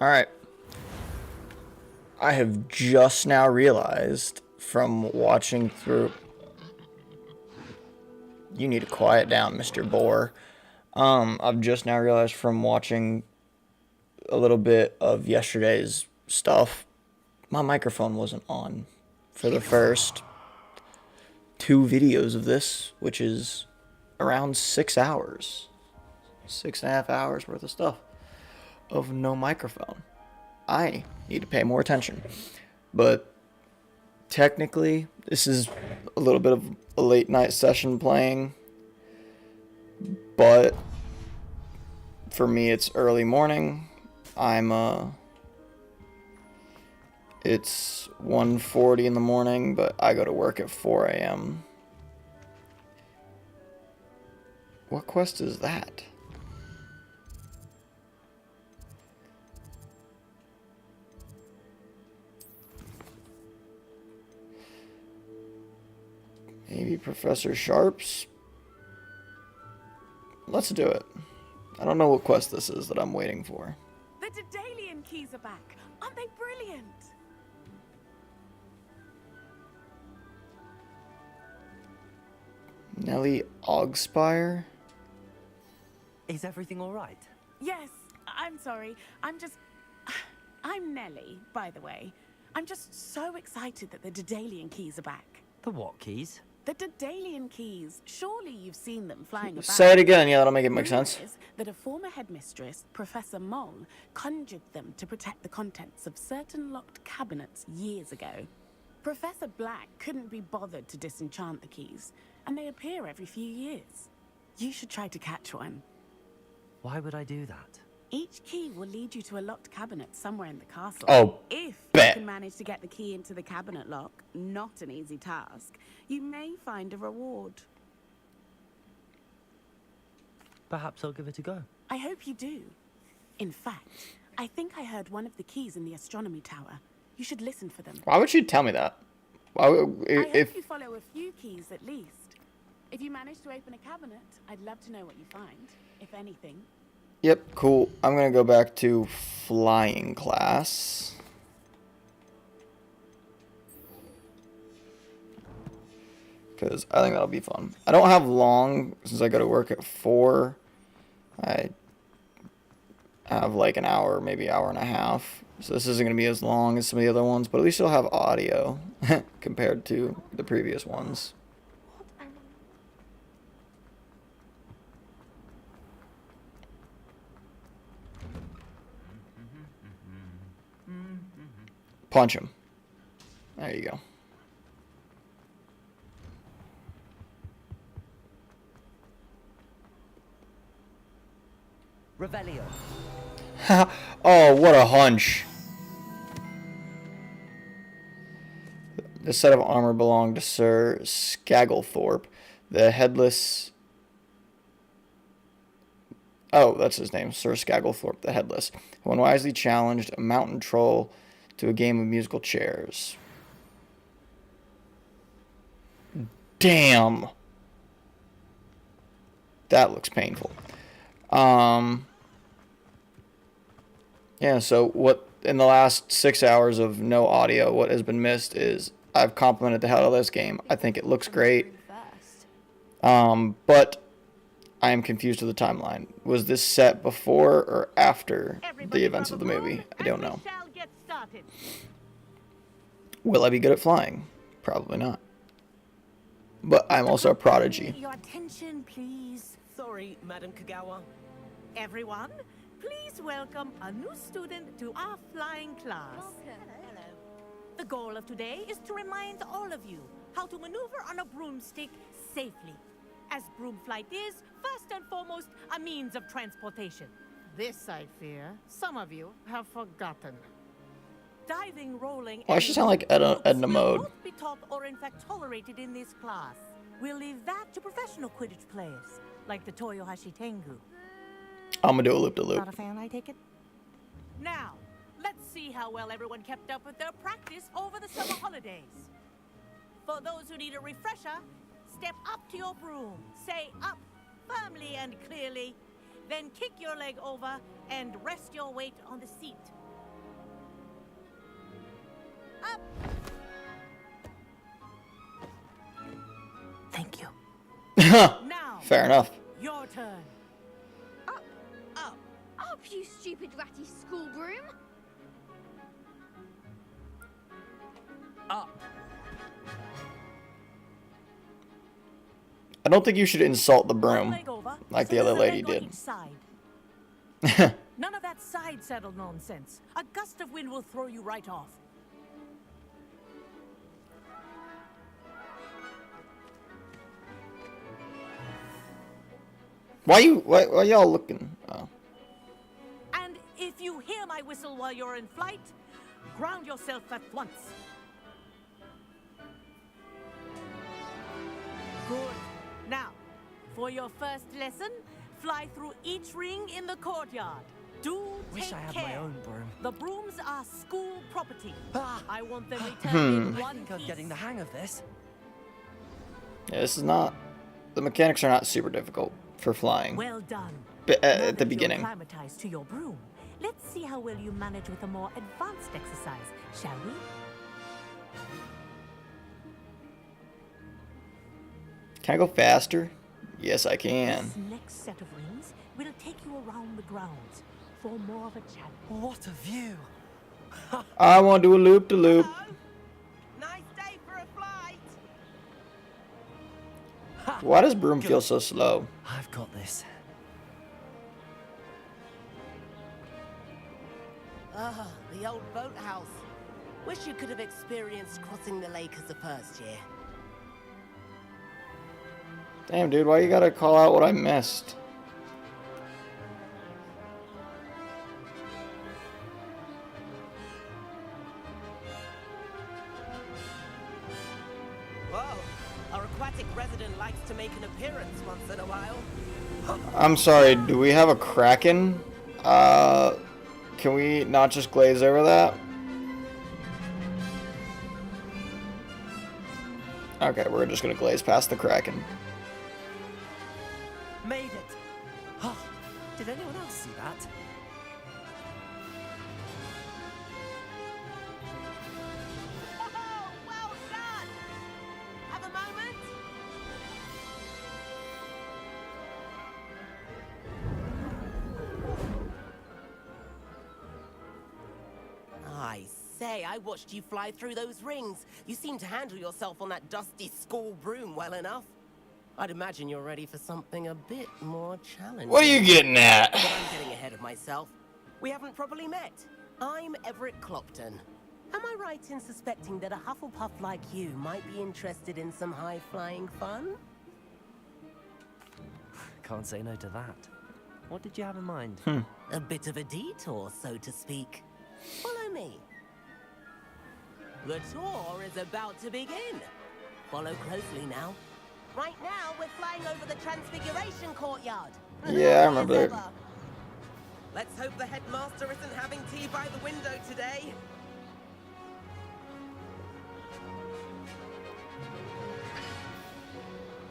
Alright. I have just now realized from watching through... You need to quiet down, Mr. Boar. I've just now realized from watching a little bit of yesterday's stuff, my microphone wasn't on for the first 2 videos of this, which is around 6 hours. 6.5 hours worth of stuff of no microphone. I need to pay more attention. But technically, this is a little bit of a late night session playing. But for me, it's early morning. It's 1:40 in the morning, but I go to work at 4 a.m. What quest is that? Maybe Professor Sharp's? Let's do it. I don't know what quest this is that I'm waiting for. The Daedalian keys are back. Aren't they brilliant? Nellie Ogspire? Is everything all right? Yes, I'm sorry. I'm Nellie, by the way. I'm just so excited that the Daedalian keys are back. The what keys? The Daedalian keys. Surely you've seen them flying about. Say it again, yeah, that'll make it make sense. Is that a former headmistress, Professor Moll, conjured them to protect the contents of certain locked cabinets years ago. Professor Black couldn't be bothered to disenchant the keys, and they appear every few years. You should try to catch one. Why would I do that? Each key will lead you to a locked cabinet somewhere in the castle. Oh, if bet. you can manage to get the key into the cabinet lock, not an easy task, you may find a reward. Perhaps I'll give it a go. I hope you do. In fact, I think I heard one of the keys in the astronomy tower. You should listen for them. Why would you tell me that? Why would, I hope you follow a few keys at least. If you manage to open a cabinet, I'd love to know what you find, if anything. Yep, cool. I'm gonna go back to flying class. Because I think that'll be fun. I don't have long, since I go to work at 4. I have like an hour, maybe hour and a half. So this isn't going to be as long as some of the other ones, but at least you'll have audio compared to the previous ones. Punch him. There you go. Revelio. Oh, what a hunch. This set of armor belonged to Sir Skagglethorpe, the headless... Oh, that's his name, Sir Skagglethorpe, the headless, who unwisely challenged a mountain troll to a game of musical chairs. Damn. That looks painful. Yeah, so what in the last 6 hours of no audio, what has been missed is I've complimented the hell out of this game. I think it looks great. But I am confused with the timeline. Was this set before or after the events of the movie? I don't know. Will I be good at flying? Probably not. But I'm also a prodigy. Your attention, please. Sorry, Madam Kagawa. Everyone, please welcome a new student to our flying class. Hello. The goal of today is to remind all of you how to maneuver on a broomstick safely, as broom flight is, first and foremost, a means of transportation. This, I fear, some of you have forgotten. Diving, rolling, Why does she sound like Edna Mode? will not be taught or in fact tolerated in this class. We'll leave that to professional Quidditch players, like the Toyohashi Tengu. I'm gonna do a loop-de-loop. Not a fan, I take it? Now, let's see how well everyone kept up with their practice over the summer holidays. For those who need a refresher, step up to your broom, say up firmly and clearly, then kick your leg over and rest your weight on the seat. Up! Thank you. Now, Fair enough. your turn. Up, you stupid ratty school broom! Up. I don't think you should insult the One broom leg over, like so the other there's a lady leg on did. each side. None of that side saddle nonsense. A gust of wind will throw you right off. Why y'all looking? Oh. And if you hear my whistle while you're in flight, ground yourself at once. Good. Now, for your first lesson, fly through each ring in the courtyard. Do Wish take I had care. my own broom. The brooms are school property. Ah. I want them returned in I one think I'm piece. getting the hang of this. Yeah, this is not. The mechanics are not super difficult for flying. Well done. Now Now at the that beginning. You're acclimatized to your broom. Let's see how well you manage with a more advanced exercise, shall we? Can I go faster? Yes, I can. This next set of rings will take you around the grounds for more of a challenge. What a view. I want to do a loop to loop. Nice day for a flight. Why does broom feel so slow? I've got this. Ah, the old boathouse. Wish you could have experienced crossing the lake as a first year. Damn, dude, why you gotta call out what I missed? Whoa, our aquatic resident likes to make an appearance once in a while. I'm sorry, do we have a kraken? Can we not just glaze over that? Okay, we're just gonna glaze past the kraken. Made it. Oh, did anyone else see that? Oh, well done! Have a moment? I say, I watched you fly through those rings. You seem to handle yourself on that dusty school broom well enough. I'd imagine you're ready for something a bit more challenging. What are you getting at? But I'm getting ahead of myself. We haven't properly met. I'm Everett Clopton. Am I right in suspecting that a Hufflepuff like you might be interested in some high-flying fun? Can't say no to that. What did you have in mind? A bit of a detour, so to speak. Follow me. The tour is about to begin. Follow closely now. Right now, we're flying over the Transfiguration Courtyard. Yeah, I remember As that. ever. Let's hope the headmaster isn't having tea by the window today.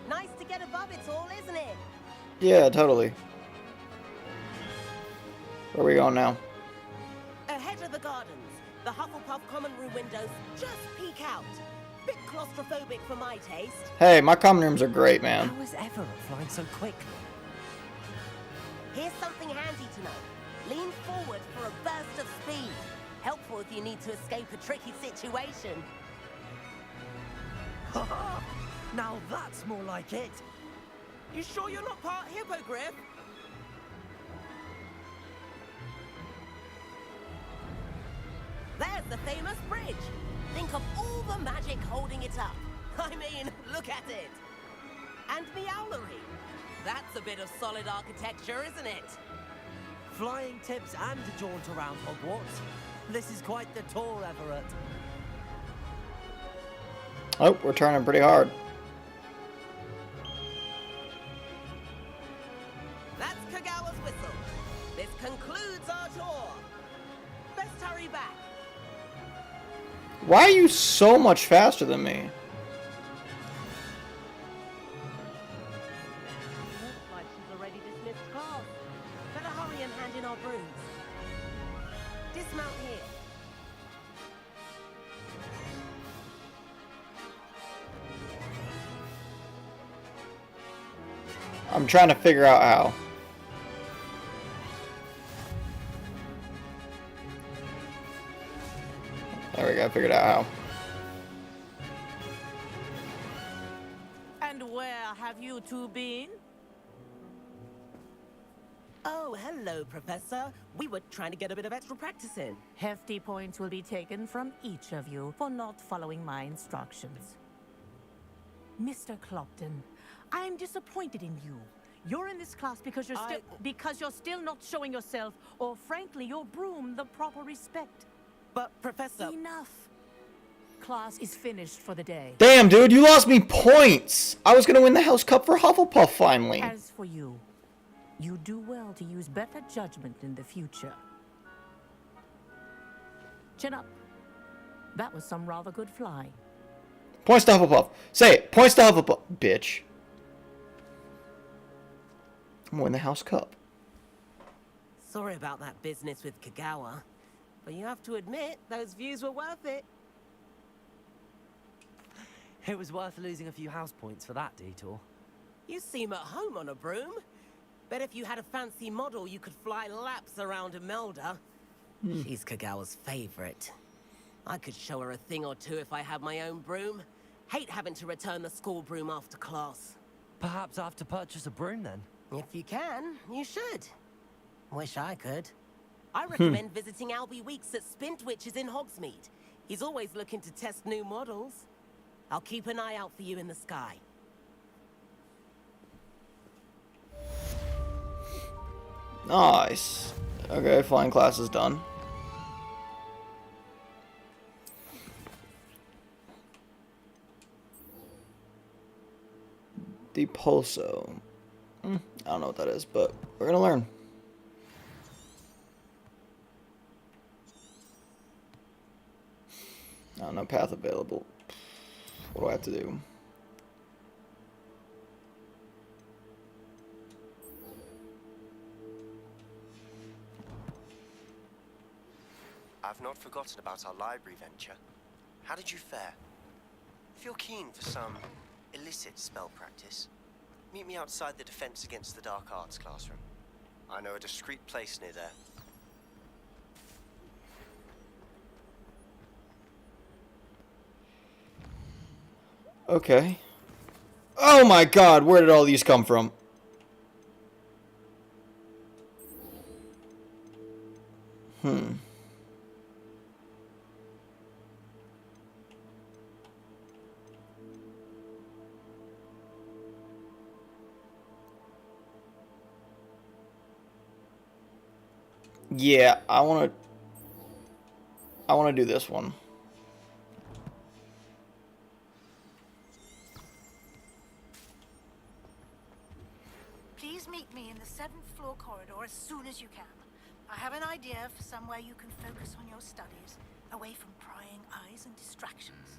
Nice to get above it all, isn't it? Yeah, totally. Where are we going now? Ahead of the gardens, the Hufflepuff common room windows just peek out. Bit claustrophobic for my taste. Hey, my common rooms are great, man. How is Everett flying so quickly? Here's something handy to know. Lean forward for a burst of speed. Helpful if you need to escape a tricky situation. Now that's more like it. You sure you're not part hippogriff? There's the famous bridge. Think of all the magic holding it up. I mean, look at it. And Meowlery. That's a bit of solid architecture, isn't it? Flying tips and a jaunt around Hogwarts. This is quite the tour, Everett. Oh, we're turning pretty hard. That's Kagawa's whistle. This concludes our tour. Best hurry back. Why are you so much faster than me? Looks like she's already dismissed class. Better hurry and hand in our brooms. Dismount here. I'm trying to figure out how. There we go, figured out how. And where have you two been? Oh, hello, Professor. We were trying to get a bit of extra practice in. Hefty points will be taken from each of you for not following my instructions. Mr. Clopton, I'm disappointed in you. You're in this class because you're still not showing yourself, or frankly, your broom the proper respect. But, Professor... Enough. Class is finished for the day. Damn, dude, you lost me points! I was gonna win the House Cup for Hufflepuff finally. As for you, you do well to use better judgment in the future. Chin up. That was some rather good flying. Points to Hufflepuff. Say it. Points to Hufflepuff. Bitch. I'm gonna win the House Cup. Sorry about that business with Kagawa, but you have to admit, those views were worth it. It was worth losing a few house points for that detour. You seem at home on a broom. Bet if you had a fancy model, you could fly laps around Imelda. She's Kagawa's favorite. I could show her a thing or two if I had my own broom. Hate having to return the school broom after class. Perhaps I have to purchase a broom then. If you can, you should. Wish I could. I recommend visiting Albie Weeks at Spintwitches in Hogsmeade. He's always looking to test new models. I'll keep an eye out for you in the sky. Nice. Okay, flying class is done. Depulso. I don't know what that is, but we're gonna learn. I don't know, path available. What do I have to do? I've not forgotten about our library venture. How did you fare? If you're keen for some illicit spell practice, meet me outside the Defense Against the Dark Arts classroom. I know a discreet place near there. Okay. Oh my god, where did all these come from? Yeah, I want to do this one. Please meet me in the 7th floor corridor as soon as you can. I have an idea for somewhere you can focus on your studies, away from prying eyes and distractions.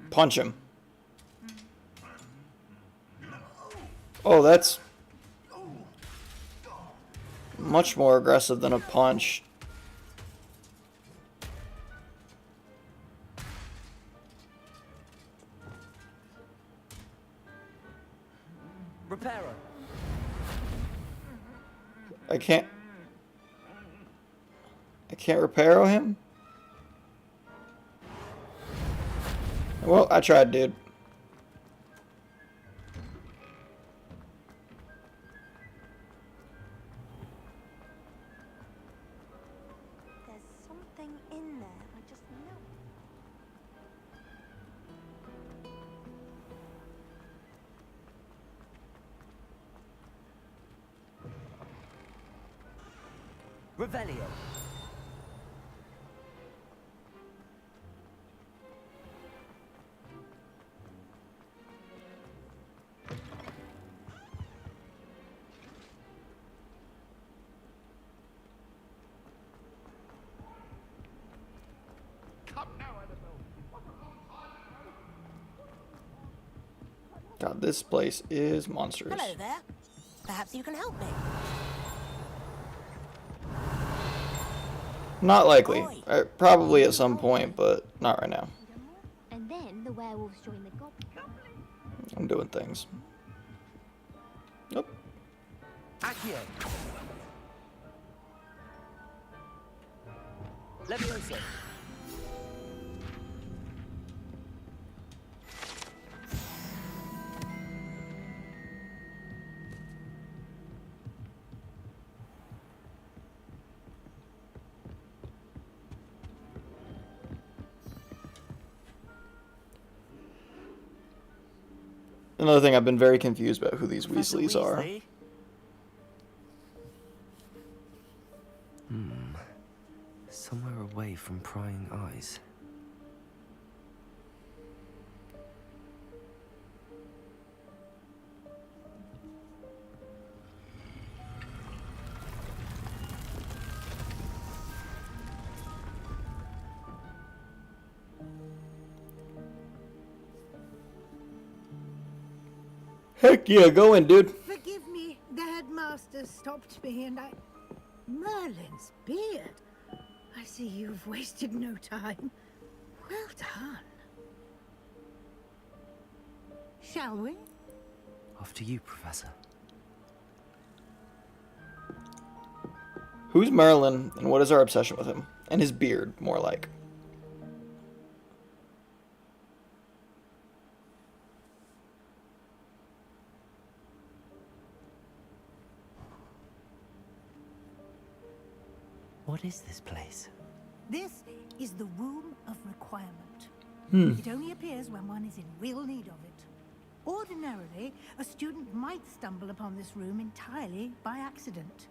Punch him. Oh, that's much more aggressive than a punch. Reparo. I can't repair him? Well, I tried, dude. There's something in there, I just know. Revelio. God, this place is monstrous. Hello there. Perhaps you can help me. Not likely. Probably at some point, but not right now. And then the werewolves join the goblins. I'm doing things. Accio. Leviosa. Another thing, I've been very confused about who these Professor Weasleys are. Weasley? Somewhere away from prying eyes. Heck yeah, go in, dude. Forgive me, the headmaster stopped me and I... Merlin's beard. I see you've wasted no time. Well done. Shall we? After you, Professor. Who's Merlin, and what is our obsession with him? And his beard, more like. What is this place? This is the Room of Requirement. It only appears when one is in real need of it. Ordinarily, a student might stumble upon this room entirely by accident.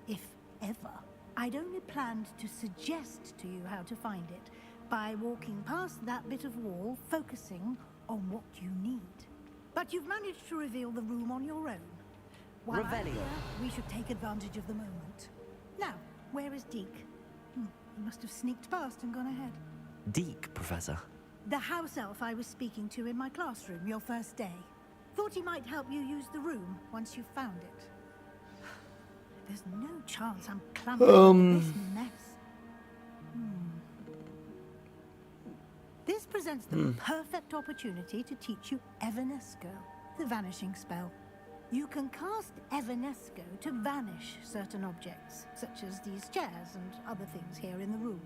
If ever. I'd only planned to suggest to you how to find it by walking past that bit of wall, focusing on what you need. But you've managed to reveal the room on your own. While I'm Revelio. here, we should take advantage of the moment. Now, where is Deke? He must have sneaked past and gone ahead. Deke, Professor. The house elf I was speaking to in my classroom your first day. Thought he might help you use the room once you've found it. There's no chance I'm clumping with this mess. This presents the perfect opportunity to teach you Evanesco, the vanishing spell. You can cast Evanesco to vanish certain objects, such as these chairs and other things here in the room.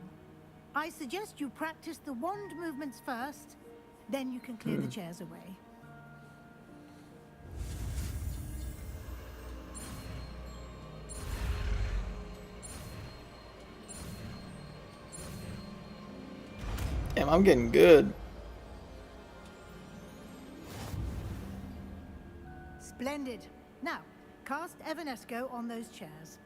I suggest you practice the wand movements first, then you can clear the chairs away. Damn, I'm getting good. Splendid. Now, cast Evanesco on those chairs.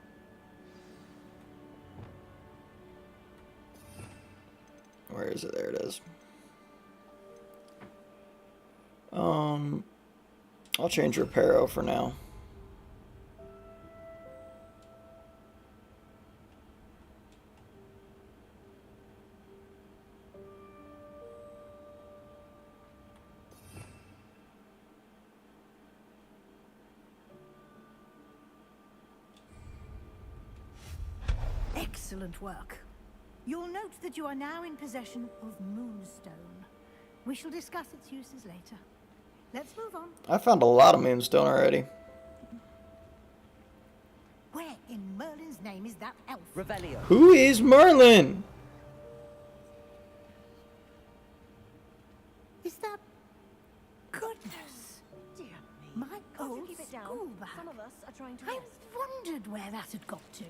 Where is it? There it is. I'll change Reparo for now. Excellent work. You'll note that you are now in possession of Moonstone. We shall discuss its uses later. Let's move on. I found a lot of Moonstone already. Where in Merlin's name is that elf? Revelio. Who is Merlin? Is that... Goodness! Dear me. My Can't you old keep it down? school bag. Some of us are trying to I rest. wondered where that had got to.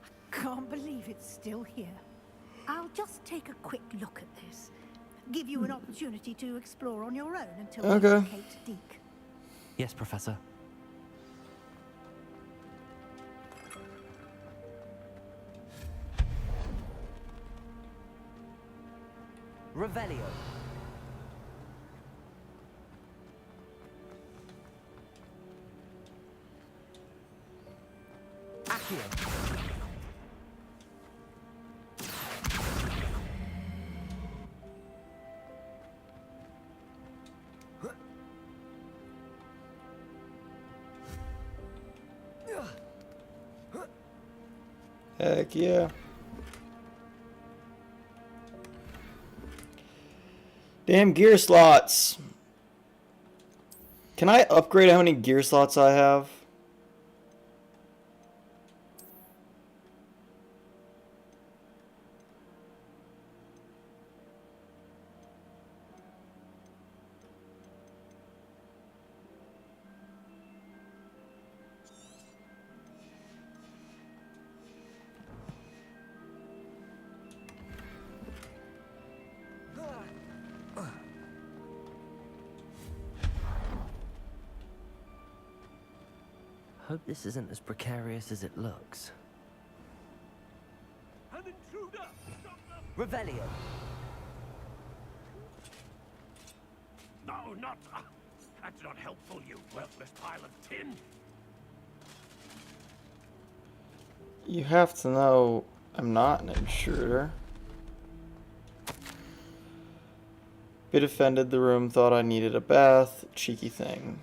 I can't believe it's still here. I'll just take a quick look at this. Give you an opportunity to explore on your own until we Okay. locate Deke. Yes, Professor. Revelio. Accio. Heck yeah. Damn gear slots. Can I upgrade how many gear slots I have? Hope this isn't as precarious as it looks. An intruder! Revelio. No, not. That's not helpful, you worthless pile of tin. You have to know I'm not an intruder. Bit offended, the room thought I needed a bath. Cheeky thing.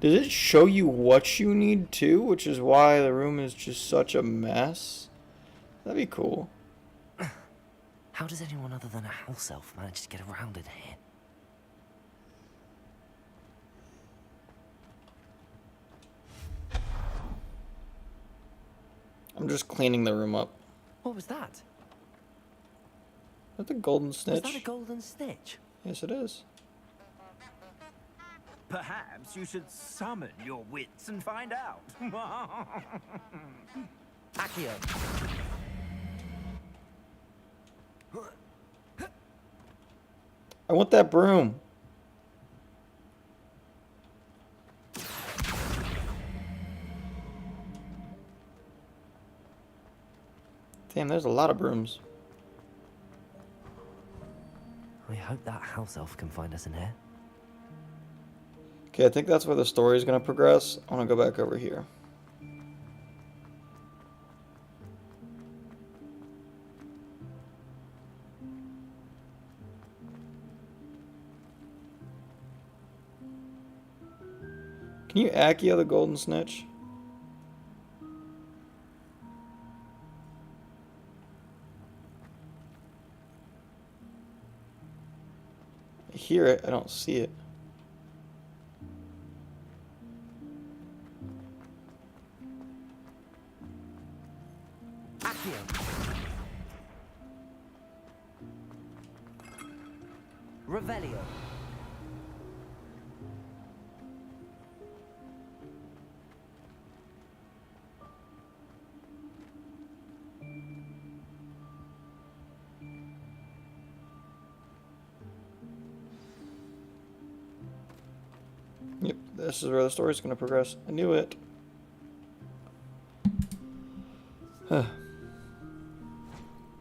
Does it show you what you need to? Which is why the room is just such a mess? That'd be cool. How does anyone other than a house elf manage to get around in here? I'm just cleaning the room up. What was that? Is that the golden snitch? Was that a golden snitch? Yes, it is. Perhaps you should summon your wits and find out. Accio. I want that broom. Damn, there's a lot of brooms. I hope that house elf can find us in here. Okay, I think that's where the story is going to progress. I want to go back over here. Can you Accio the golden snitch? I hear it, I don't see it. Accio. Revelio. Yep, this is where the story's going to progress. I knew it.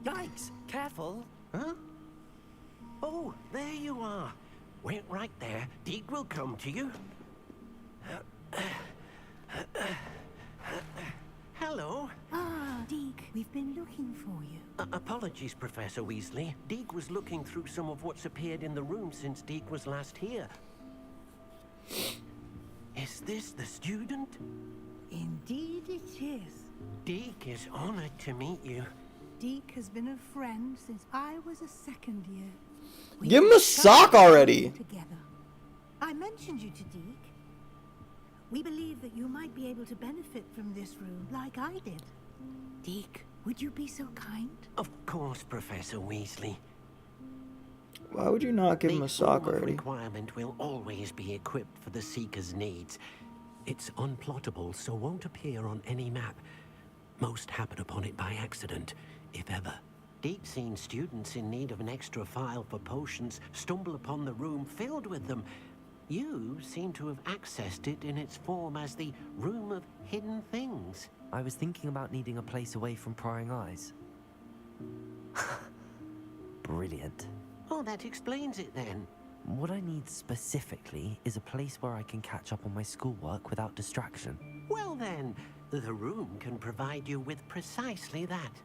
Yikes! Careful! Huh? Oh, there you are. Wait right there. Deke will come to you. Hello. Ah, Deke, we've been looking for you. Apologies, Professor Weasley. Deke was looking through some of what's appeared in the room since Deke was last here. Is this the student? Indeed it is. Deke is honored to meet you. Deke has been a friend since I was a second year. We Give him a sock discovered already. Together. I mentioned you to Deke. We believe that you might be able to benefit from this room like I did. Deke, would you be so kind? Of course, Professor Weasley. Why would you not give him a The sock form of already? requirement will always be equipped for the Seeker's needs. It's unplottable, so won't appear on any map. Most happen upon it by accident, if ever. Deep-seen students in need of an extra file for potions stumble upon the room filled with them. You seem to have accessed it in its form as the Room of Hidden Things. I was thinking about needing a place away from prying eyes. Brilliant. Oh, that explains it then. What I need specifically is a place where I can catch up on my schoolwork without distraction. Well then, the room can provide you with precisely that.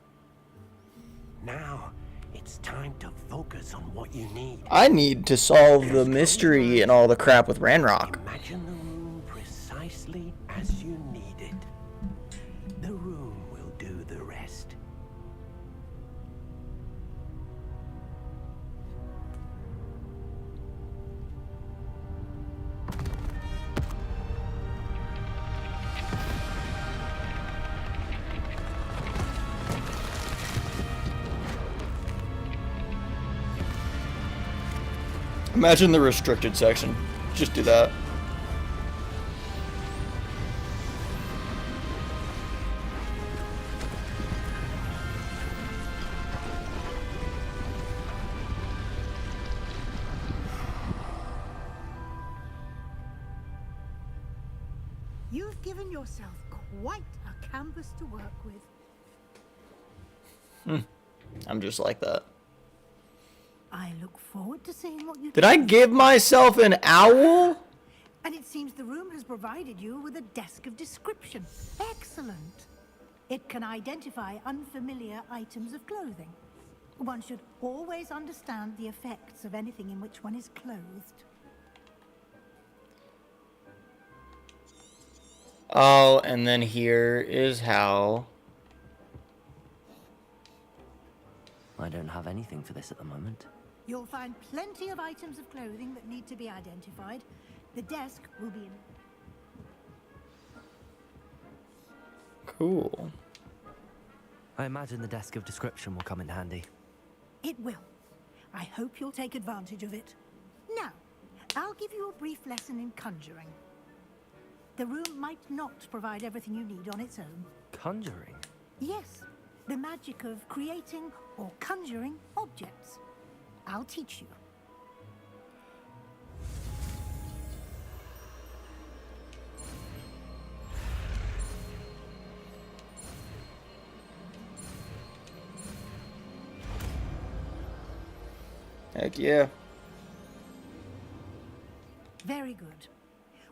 Now, it's time to focus on what you need. I need to solve the mystery and all the crap with Ranrock. Imagine the room precisely as you need it. The room will do the rest. Imagine the restricted section. Just do that. You've given yourself quite a canvas to work with. I'm just like that. I look forward to seeing what you Did I give myself an owl? And it seems the room has provided you with a desk of description. Excellent. It can identify unfamiliar items of clothing. One should always understand the effects of anything in which one is clothed. Oh, and then here is how. I don't have anything for this at the moment. You'll find plenty of items of clothing that need to be identified. The desk will be in... Cool. I imagine the desk of description will come in handy. It will. I hope you'll take advantage of it. Now, I'll give you a brief lesson in conjuring. The room might not provide everything you need on its own. Conjuring? Yes, the magic of creating or conjuring objects. I'll teach you. Heck yeah. Very good.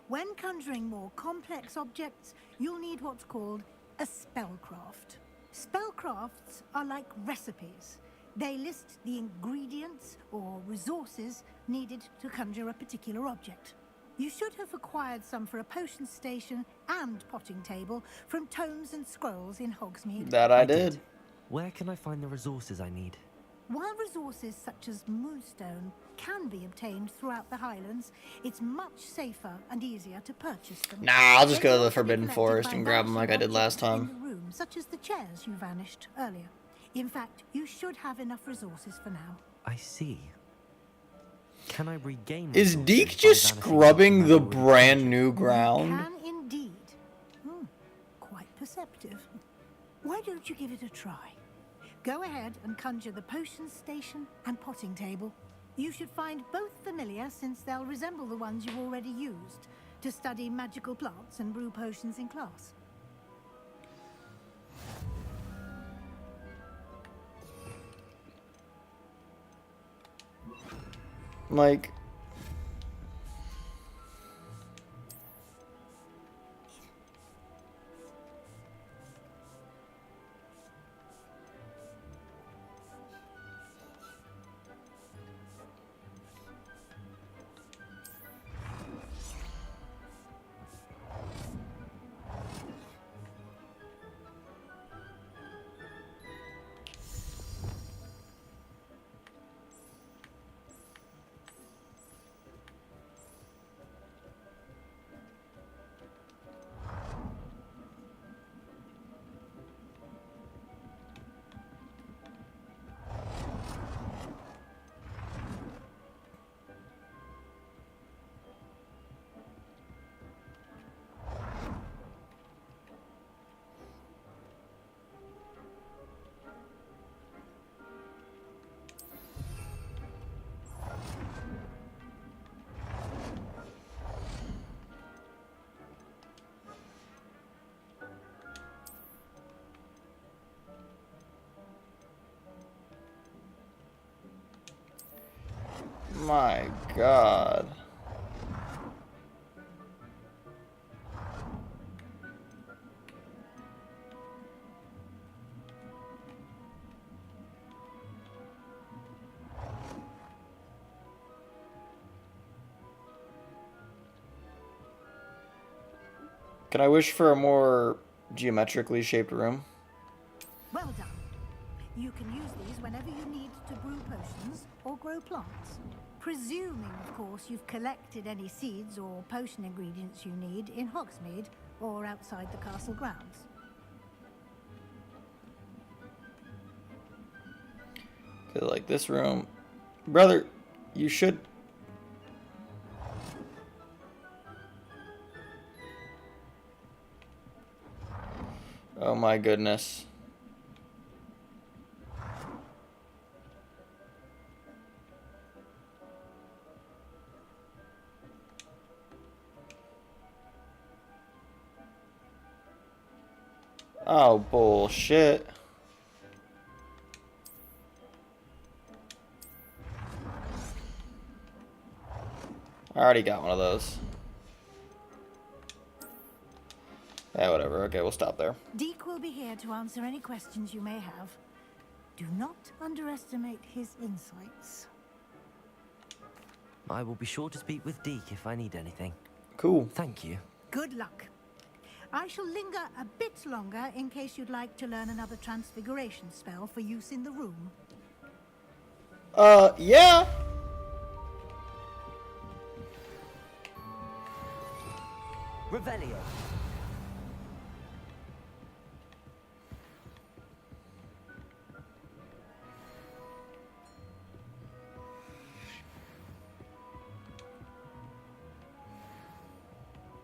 When conjuring more complex objects, you'll need what's called a spellcraft. Spellcrafts are like recipes. They list the ingredients or resources needed to conjure a particular object. You should have acquired some for a potion station and potting table from tomes and scrolls in Hogsmeade. That I did. Where can I find the resources I need? While resources such as moonstone can be obtained throughout the Highlands, it's much safer and easier to purchase them. Nah, I'll just They go can to the also be Forbidden collected Forest by and grab them like I did last vanishing objects time. in the room, such as the chairs you vanished earlier. In fact, you should have enough resources for now. I see. Can I regain Is resources Deke by just vanishing scrubbing I've the already brand conjured? new ground? Can indeed. Quite perceptive. Why don't you give it a try? Go ahead and conjure the potion station and potting table. You should find both familiar, since they'll resemble the ones you've already used to study magical plants and brew potions in class. Like, my God. Can I wish for a more geometrically shaped room? Well done. You can use these whenever you need to brew potions or grow plants. Presuming, of course, you've collected any seeds or potion ingredients you need in Hogsmeade or outside the castle grounds. Okay, like this room. Brother, you should... Oh my goodness. Oh, bullshit. I already got one of those. Yeah, whatever. Okay, we'll stop there. Deke will be here to answer any questions you may have. Do not underestimate his insights. I will be sure to speak with Deke if I need anything. Cool. Thank you. Good luck. I shall linger a bit longer in case you'd like to learn another transfiguration spell for use in the room. Yeah. Revelio.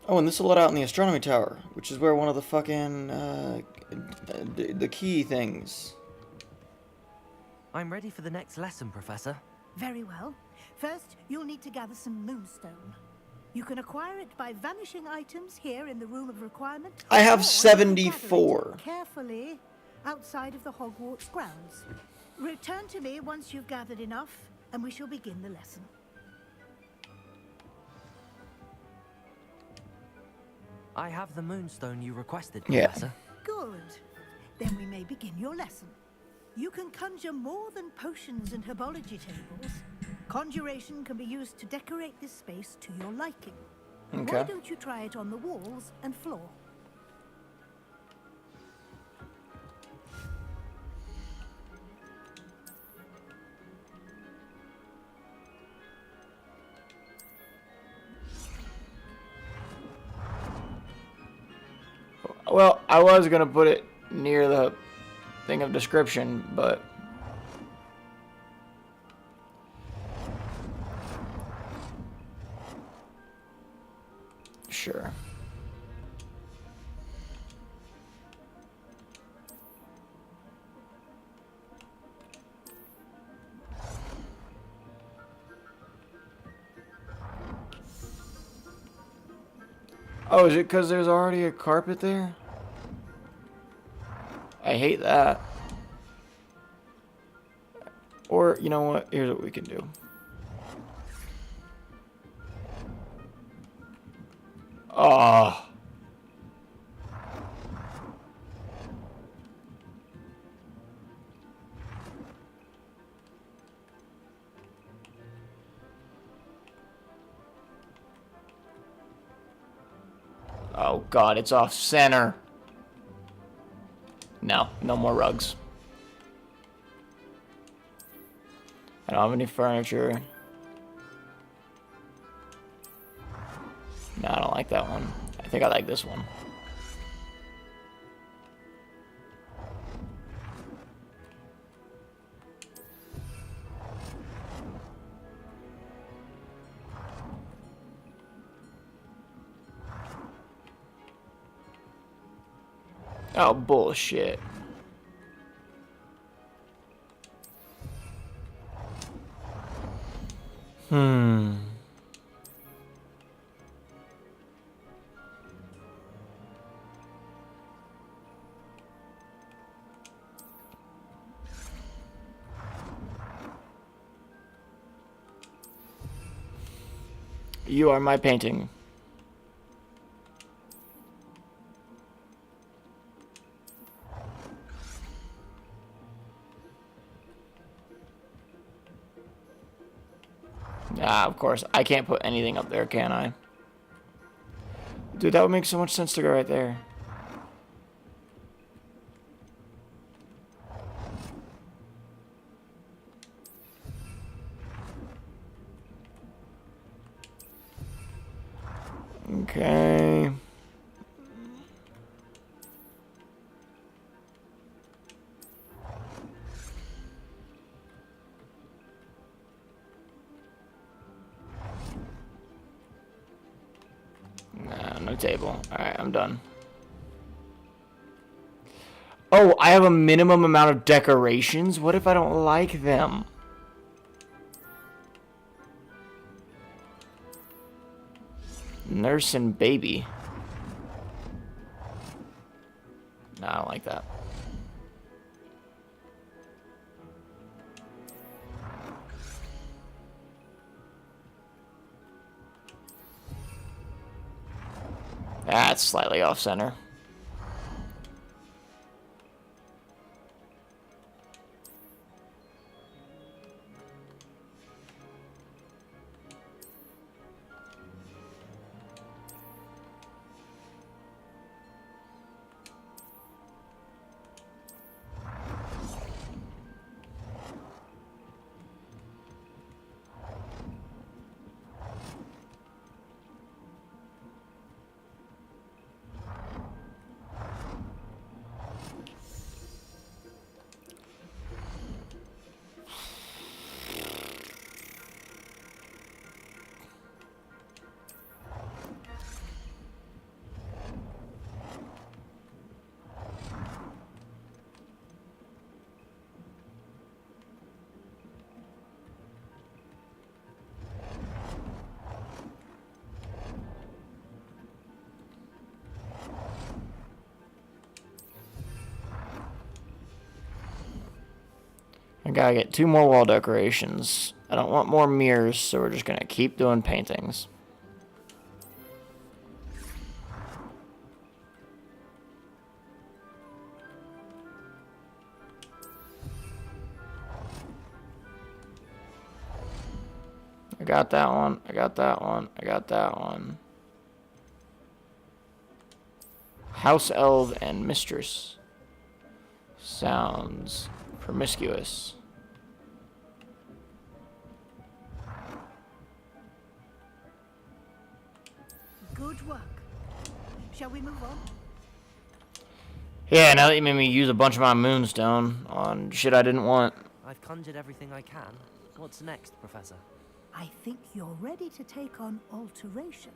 Oh, and this will let out in the astronomy tower, which is where one of the fucking, the key things. I'm ready for the next lesson, Professor. Very well. First, you'll need to gather some moonstone. You can acquire it by vanishing items here in the room of requirement. I have or you can 74. gather it carefully outside of the Hogwarts grounds. Return to me once you've gathered enough, and we shall begin the lesson. I have the moonstone you requested, Yeah. Professor. Good. Then we may begin your lesson. You can conjure more than potions and herbology tables. Conjuration can be used to decorate this space to your liking. Okay. Why don't you try it on the walls and floor? Well, I was gonna put it near the thing of description, but sure. Oh, is it because there's already a carpet there? I hate that. Or, you know what? Here's what we can do. Ah. Oh god, it's off center. No, no more rugs. I don't have any furniture. No, I don't like that one. I think I like this one. Oh, bullshit. You are my painting. Ah, of course. I can't put anything up there, can I? Dude, that would make so much sense to go right there. Okay. Nah, no table. Alright, I'm done. Oh, I have a minimum amount of decorations? What if I don't like them? Nurse and baby. No, I don't like that. That's slightly off center. I gotta get 2 more wall decorations. I don't want more mirrors, so we're just gonna keep doing paintings. I got that one. I got that one. I got that one. House elf and mistress. Sounds promiscuous. Good work. Shall we move on? Yeah, now that you made me use a bunch of my moonstone on shit I didn't want. I've conjured everything I can. What's next, Professor? I think you're ready to take on alteration.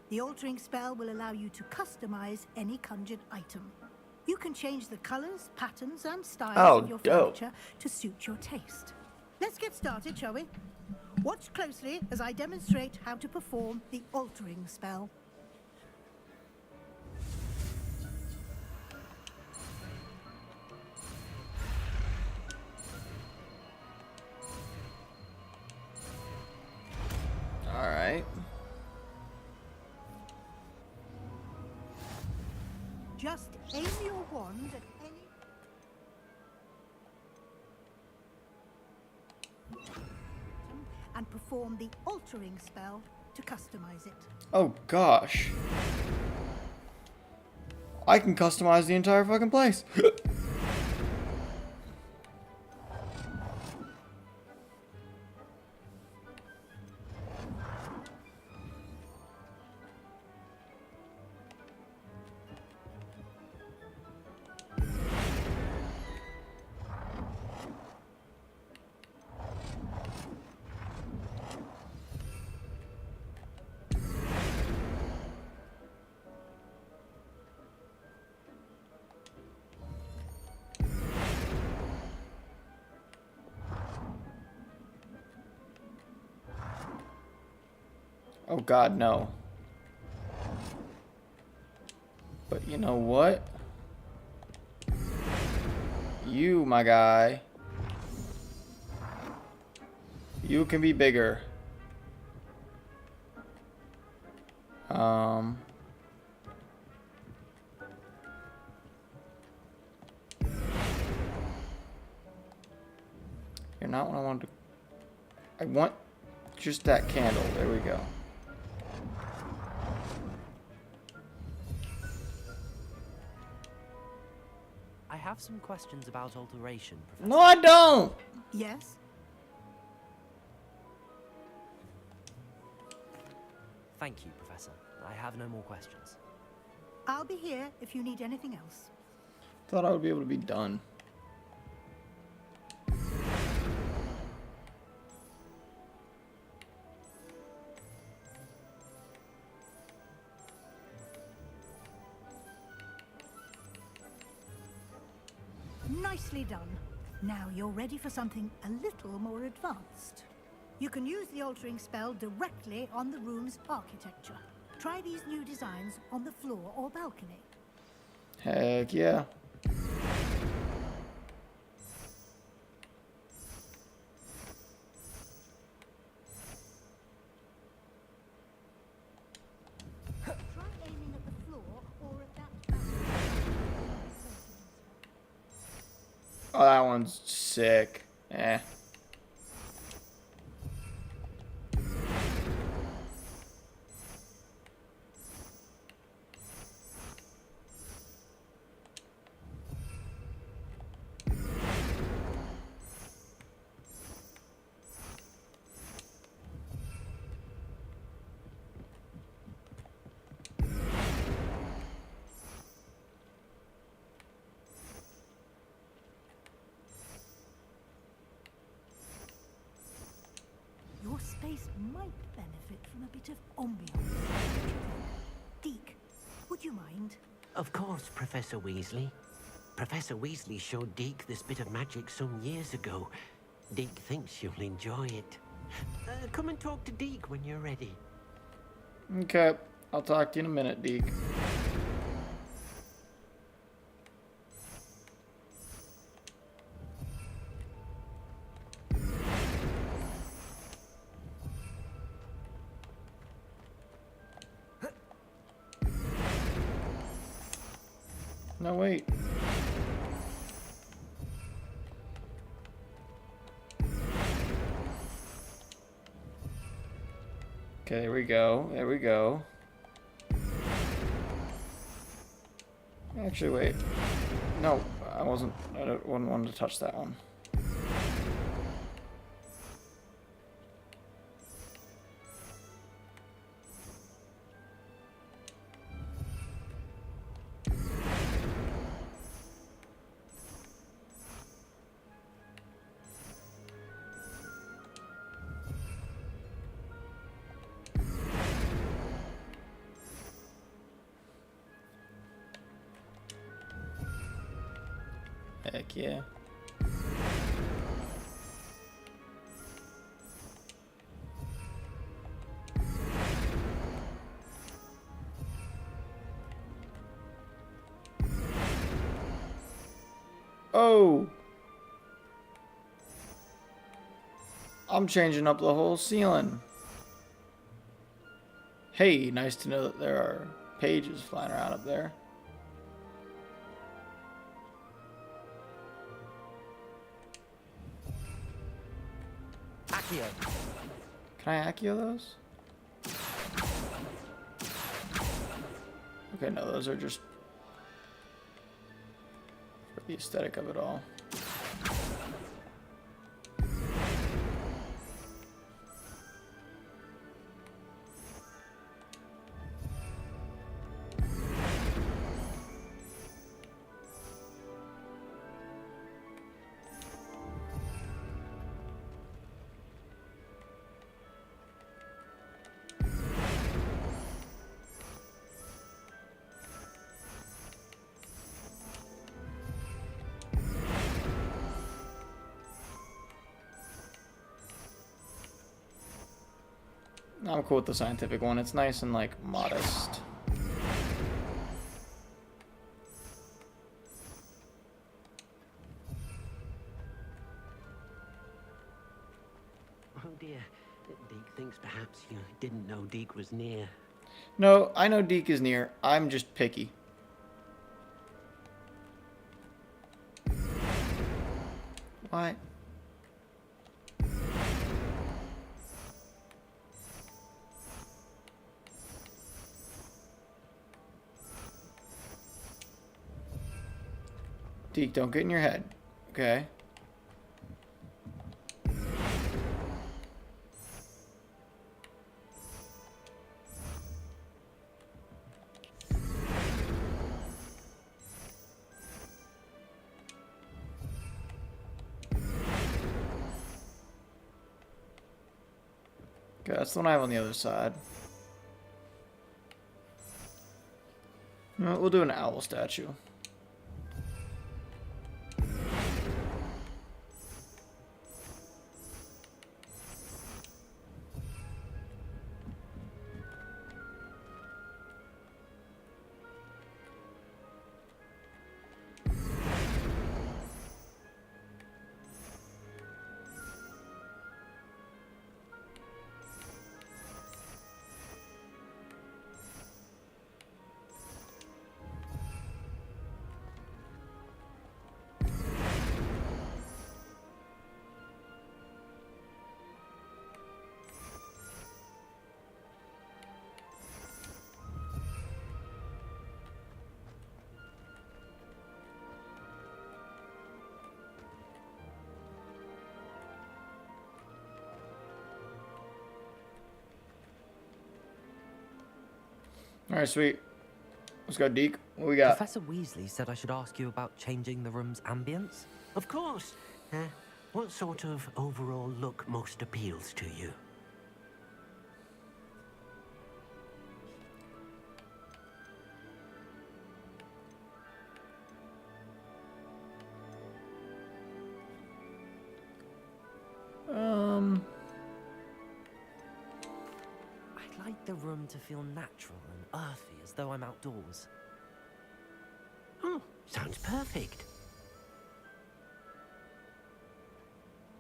The altering spell will allow you to customize any conjured item. You can change the colors, patterns, and styles of your furniture to suit your taste. Let's get started, shall we? Watch closely as I demonstrate how to perform the altering spell. Alright. Just aim your wand at any... and perform the altering spell to customize it. Oh gosh. I can customize the entire fucking place. Oh god, no. But you know what? You, my guy. You can be bigger. You're not what I wanted to... I want just that candle. There we go. I have some questions about alteration, Professor. No, I don't! Yes? Thank you, Professor. I have no more questions. I'll be here if you need anything else. Thought I would be able to be done. Nicely done. Now you're ready for something a little more advanced. You can use the altering spell directly on the room's architecture. Try these new designs on the floor or balcony. Heck yeah. Oh, that one's sick. Eh. Your space might benefit from a bit of ambiance. Deke, would you mind? Of course, Professor Weasley. Professor Weasley showed Deke this bit of magic some years ago. Deke thinks you'll enjoy it. Come and talk to Deke when you're ready. Okay, I'll talk to you in a minute, Deke. No, wait. Okay, there we go. There we go. Actually, wait. No, I wasn't wanting to touch that one. Heck yeah. Oh! I'm changing up the whole ceiling. Hey, nice to know that there are pages flying around up there. Accio. Can I Accio those? Okay, no, those are just for the aesthetic of it all. I'm cool with the scientific one. It's nice and, like, modest. Oh dear. Deke thinks perhaps you didn't know Deke was near. No, I know Deke is near. I'm just picky. What? Deke, don't get in your head. Okay? Okay, that's the one I have on the other side. No, we'll do an owl statue. Alright, sweet. Let's go, Deke. What we got? Professor Weasley said I should ask you about changing the room's ambience. Of course. What sort of overall look most appeals to you? I'd like the room to feel natural and earthy, as though I'm outdoors. Oh, sounds perfect.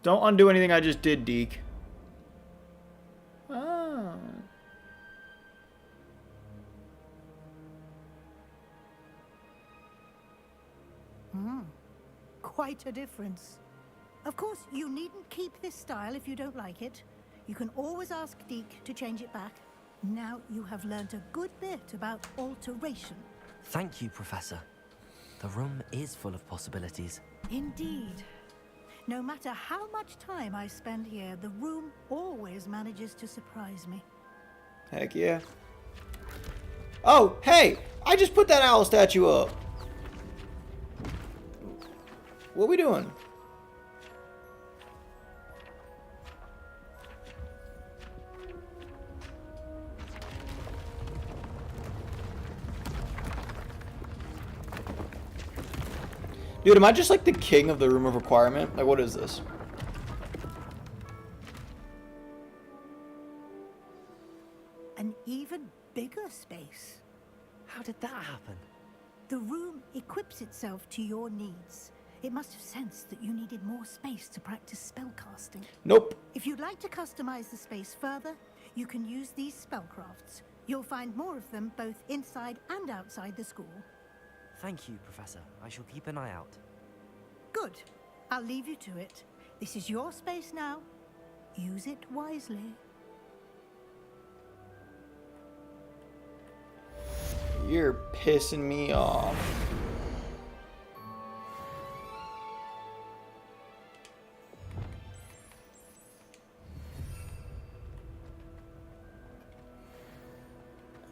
Don't undo anything I just did, Deke. Oh. Quite a difference. Of course, you needn't keep this style if you don't like it. You can always ask Deke to change it back. Now you have learnt a good bit about alteration. Thank you, Professor. The room is full of possibilities. Indeed. No matter how much time I spend here, the room always manages to surprise me. Heck yeah. Oh, hey! I just put that owl statue up. What we doing? Dude, am I just like the king of the room of requirement? Like, what is this? An even bigger space. How did that happen? The room equips itself to your needs. It must have sensed that you needed more space to practice spellcasting. Nope. If you'd like to customize the space further, you can use these spellcrafts. You'll find more of them both inside and outside the school. Thank you, Professor. I shall keep an eye out. Good. I'll leave you to it. This is your space now. Use it wisely. You're pissing me off.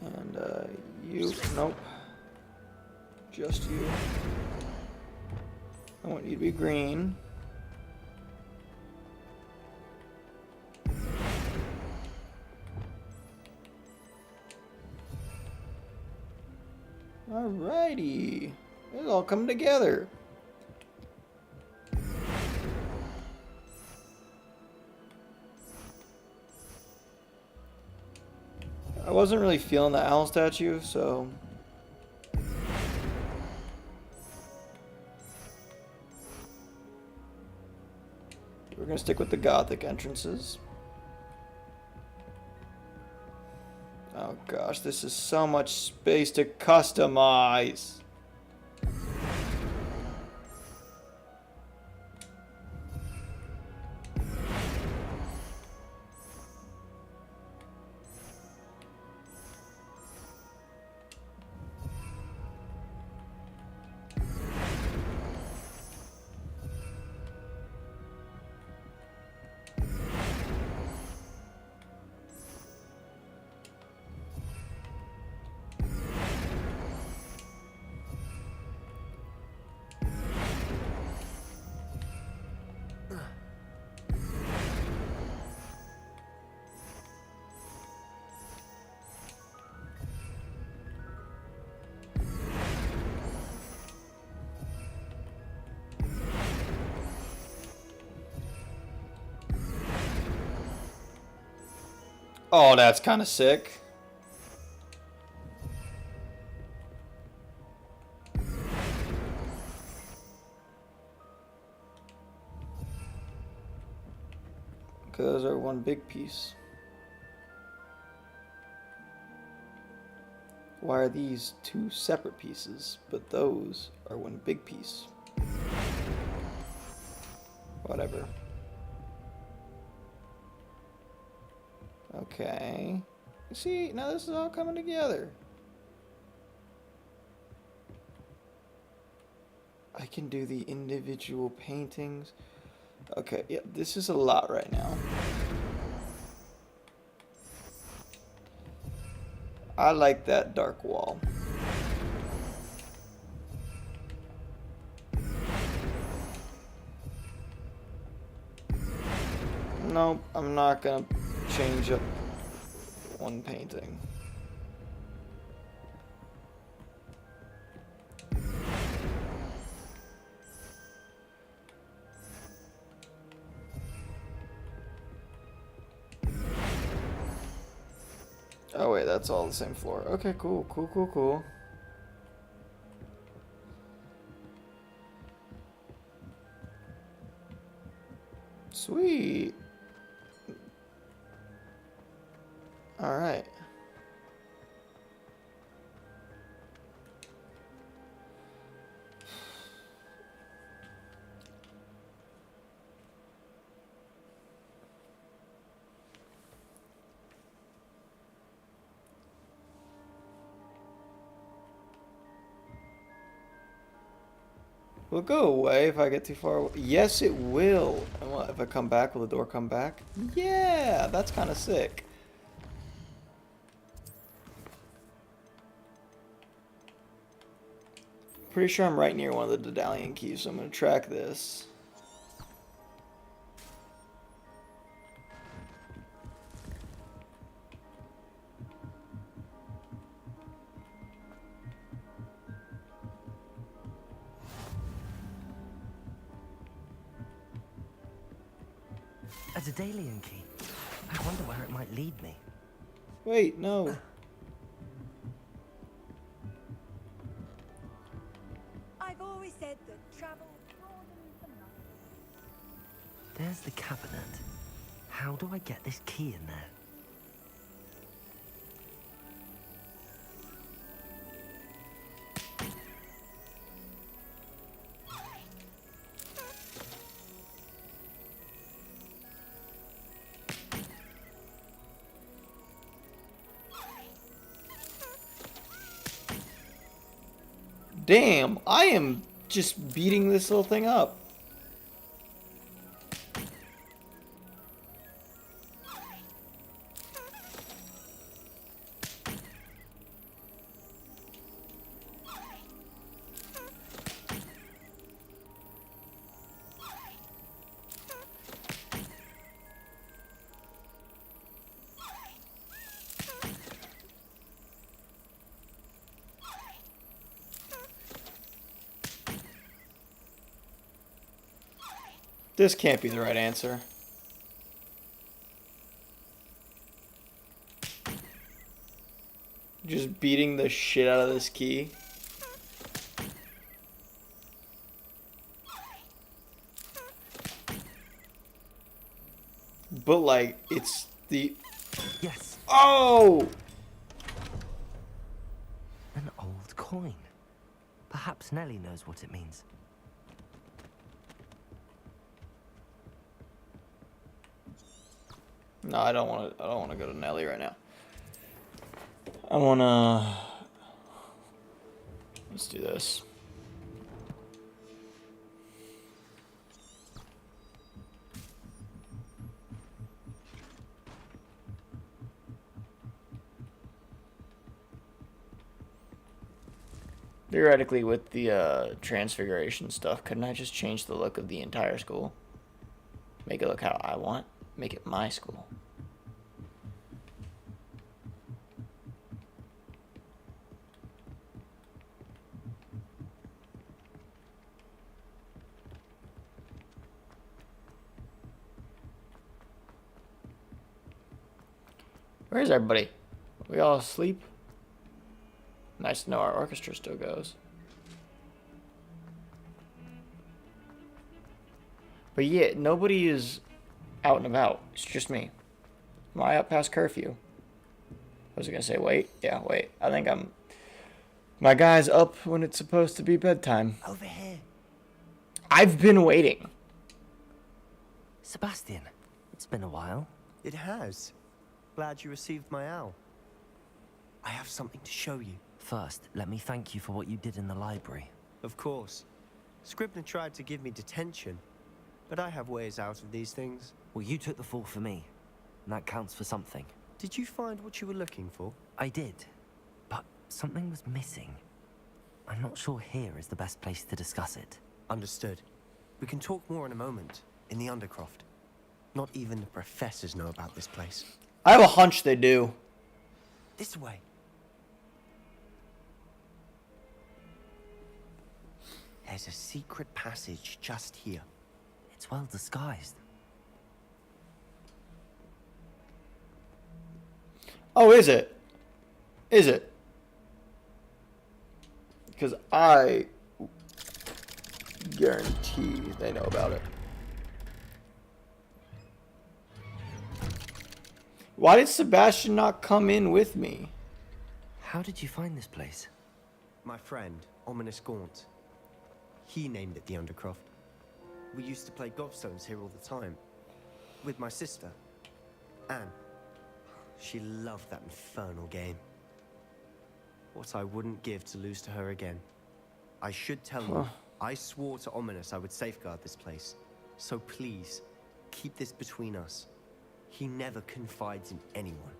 And, you. Nope. Just you. I want you to be green. Alrighty. It's all coming together. I wasn't really feeling the owl statue, so... we're gonna stick with the Gothic entrances. Oh gosh, this is so much space to customize. Oh, that's kind of sick. Because they're one big piece. Why are these two separate pieces, but those are one big piece? Whatever. Okay. See, now this is all coming together. I can do the individual paintings. Okay, yeah, this is a lot right now. I like that dark wall. Nope, I'm not gonna change up one painting. Oh wait, that's all the same floor. Okay, cool, cool, cool, cool. Sweet. All right. Will it go away if I get too far away? Yes, it will. And what, if I come back, will the door come back? Yeah, that's kind of sick. Pretty sure I'm right near one of the Daedalian keys, so I'm going to track this. A Daedalian key. I wonder where it might lead me. Wait, no. I've always said that travel broadens the mind. There's the cabinet. How do I get this key in there? Damn, I am just beating this little thing up. This can't be the right answer. Just beating the shit out of this key. But like, it's the... Yes. Oh! An old coin. Perhaps Nellie knows what it means. No, I don't want to. I don't want to go to Nelly right now. I want to. Let's do this. Theoretically, with the transfiguration stuff, couldn't I just change the look of the entire school? Make it look how I want. Make it my school. Where is everybody? We all asleep? Nice to know our orchestra still goes. But yeah, nobody is out and about. It's just me. Am I up past curfew? I was gonna say wait. Yeah, wait. I think I'm... My guy's up when it's supposed to be bedtime. Over here. I've been waiting. Sebastian, it's been a while. It has. Glad you received my owl. I have something to show you. First, let me thank you for what you did in the library. Of course. Scribner tried to give me detention, but I have ways out of these things. Well, you took the fall for me, and that counts for something. Did you find what you were looking for? I did. something was missing. I'm not sure here is the best place to discuss it. Understood. We can talk more in a moment, in the Undercroft. Not even the professors know about this place. I have a hunch they do. This way. There's a secret passage just here. It's well disguised. Oh, is it? Is it? Because I guarantee they know about it. Why did Sebastian not come in with me? How did you find this place? My friend, Ominous Gaunt. He named it the Undercroft. We used to play gobstones here all the time. With my sister, Anne. She loved that infernal game. What I wouldn't give to lose to her again. I should tell you, I swore to Ominous I would safeguard this place. So please, keep this between us. He never confides in anyone.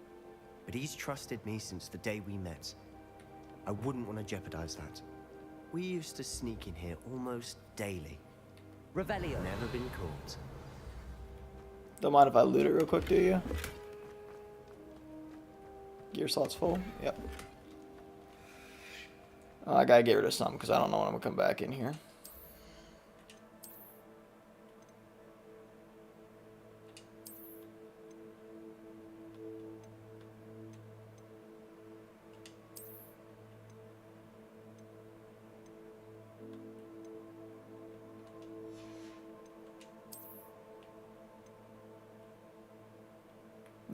But he's trusted me since the day we met. I wouldn't want to jeopardize that. We used to sneak in here almost daily. Revelio. Never been caught. Don't mind if I loot it real quick, do you? Gear slot's full? Yep. Oh, I gotta get rid of some because I don't know when I'm gonna come back in here.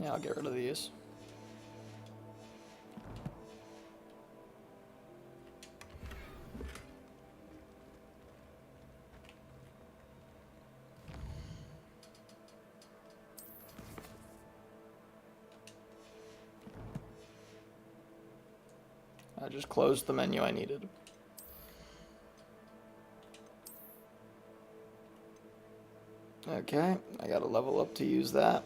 Yeah, I'll get rid of these. I just closed the menu I needed. Okay, I gotta level up to use that.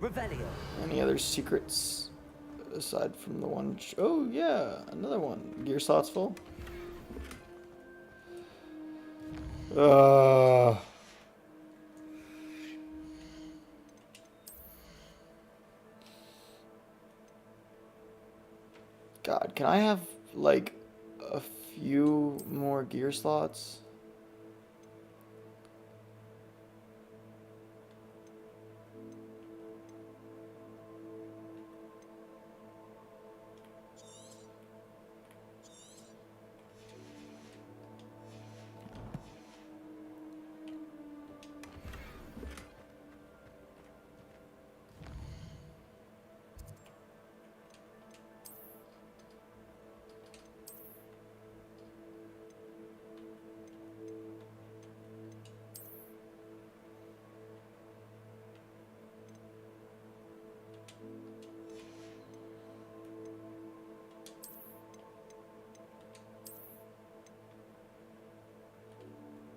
Revelio. Any other secrets aside from the one? Oh yeah, another one. Gear slots full. God, can I have like a few more gear slots?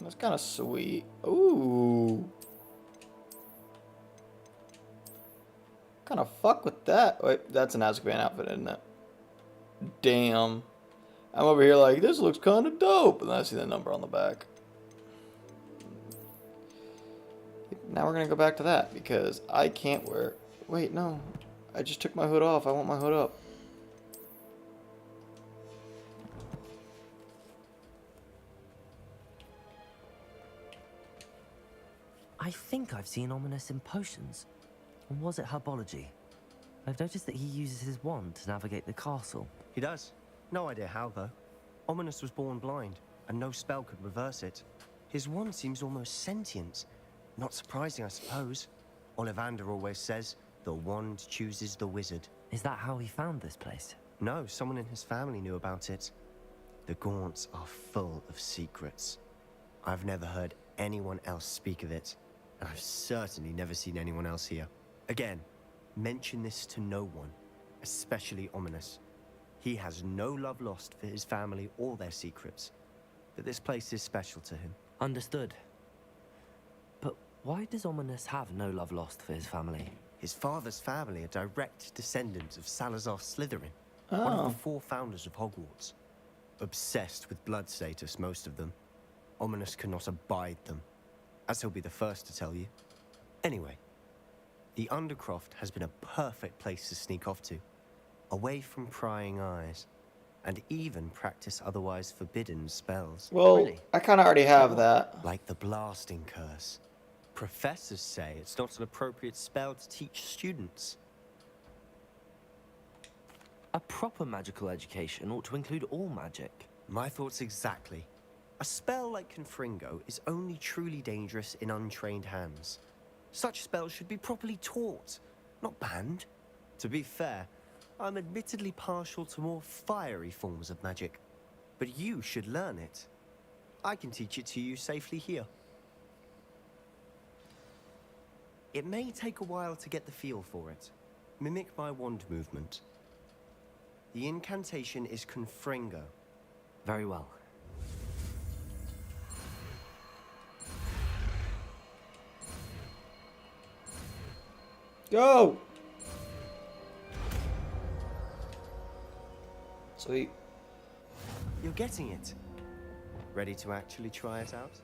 That's kind of sweet. Ooh. Kind of fuck with that. Wait, that's an Azkaban outfit, isn't it? Damn. I'm over here like, this looks kind of dope. And then I see the number on the back. Now we're going to go back to that because I can't wear... Wait, no. I just took my hood off. I want my hood up. I think I've seen Ominous in potions. Or was it herbology? I've noticed that he uses his wand to navigate the castle. He does. No idea how, though. Ominous was born blind, and no spell could reverse it. His wand seems almost sentient. Not surprising, I suppose. Ollivander always says, the wand chooses the wizard. Is that how he found this place? No, someone in his family knew about it. The Gaunts are full of secrets. I've never heard anyone else speak of it, and I've certainly never seen anyone else here. Again, mention this to no one, especially Ominous. He has no love lost for his family or their secrets, but this place is special to him. Understood. But Why does Ominous have no love lost for his family? His father's family are direct descendants of Salazar Slytherin, one of the 4 founders of Hogwarts. Obsessed with blood status, most of them. Ominous cannot abide them, as he'll be the first to tell you. Anyway, the Undercroft has been a perfect place to sneak off to, away from prying eyes, and even practice otherwise forbidden spells. Well, Really? I kind of already have that. Like the blasting curse. Professors say it's not an appropriate spell to teach students. A proper magical education ought to include all magic. My thoughts exactly. A spell like Confringo is only truly dangerous in untrained hands. Such spells should be properly taught, not banned. To be fair, I'm admittedly partial to more fiery forms of magic, but you should learn it. I can teach it to you safely here. It may take a while to get the feel for it. Mimic my wand movement. The incantation is Confringo. Very well. Go! Sweet. You're getting it. Ready to actually try it out?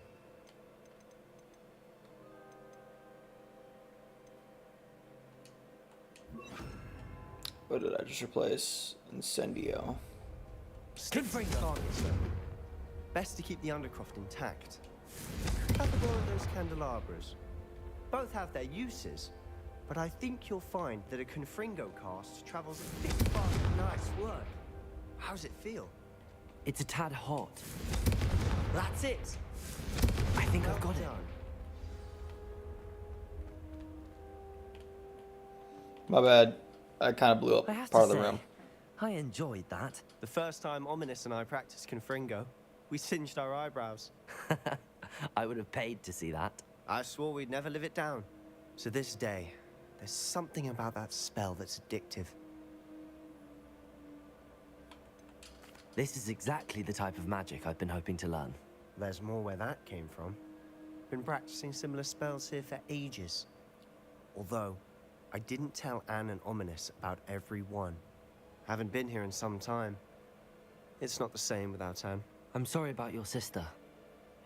What did I just replace? Incendio. Confringo. Best to keep the Undercroft intact. Have a go at those candelabras. Both have their uses, but I think you'll find that a Confringo cast travels a bit faster. Nice work. How's it feel? It's a tad hot. That's it. I think I've got it. Done. My bad. I kind of blew up I have part to of the say, room. I enjoyed that. The first time Ominous and I practiced Confringo, we singed our eyebrows. I would have paid to see that. I swore we'd never live it down. To this day, there's something about that spell that's addictive. This is exactly the type of magic I've been hoping to learn. There's more where that came from. Been practicing similar spells here for ages. Although, I didn't tell Anne and Ominous about every one. Haven't been here in some time. It's not the same without Anne. I'm sorry about your sister.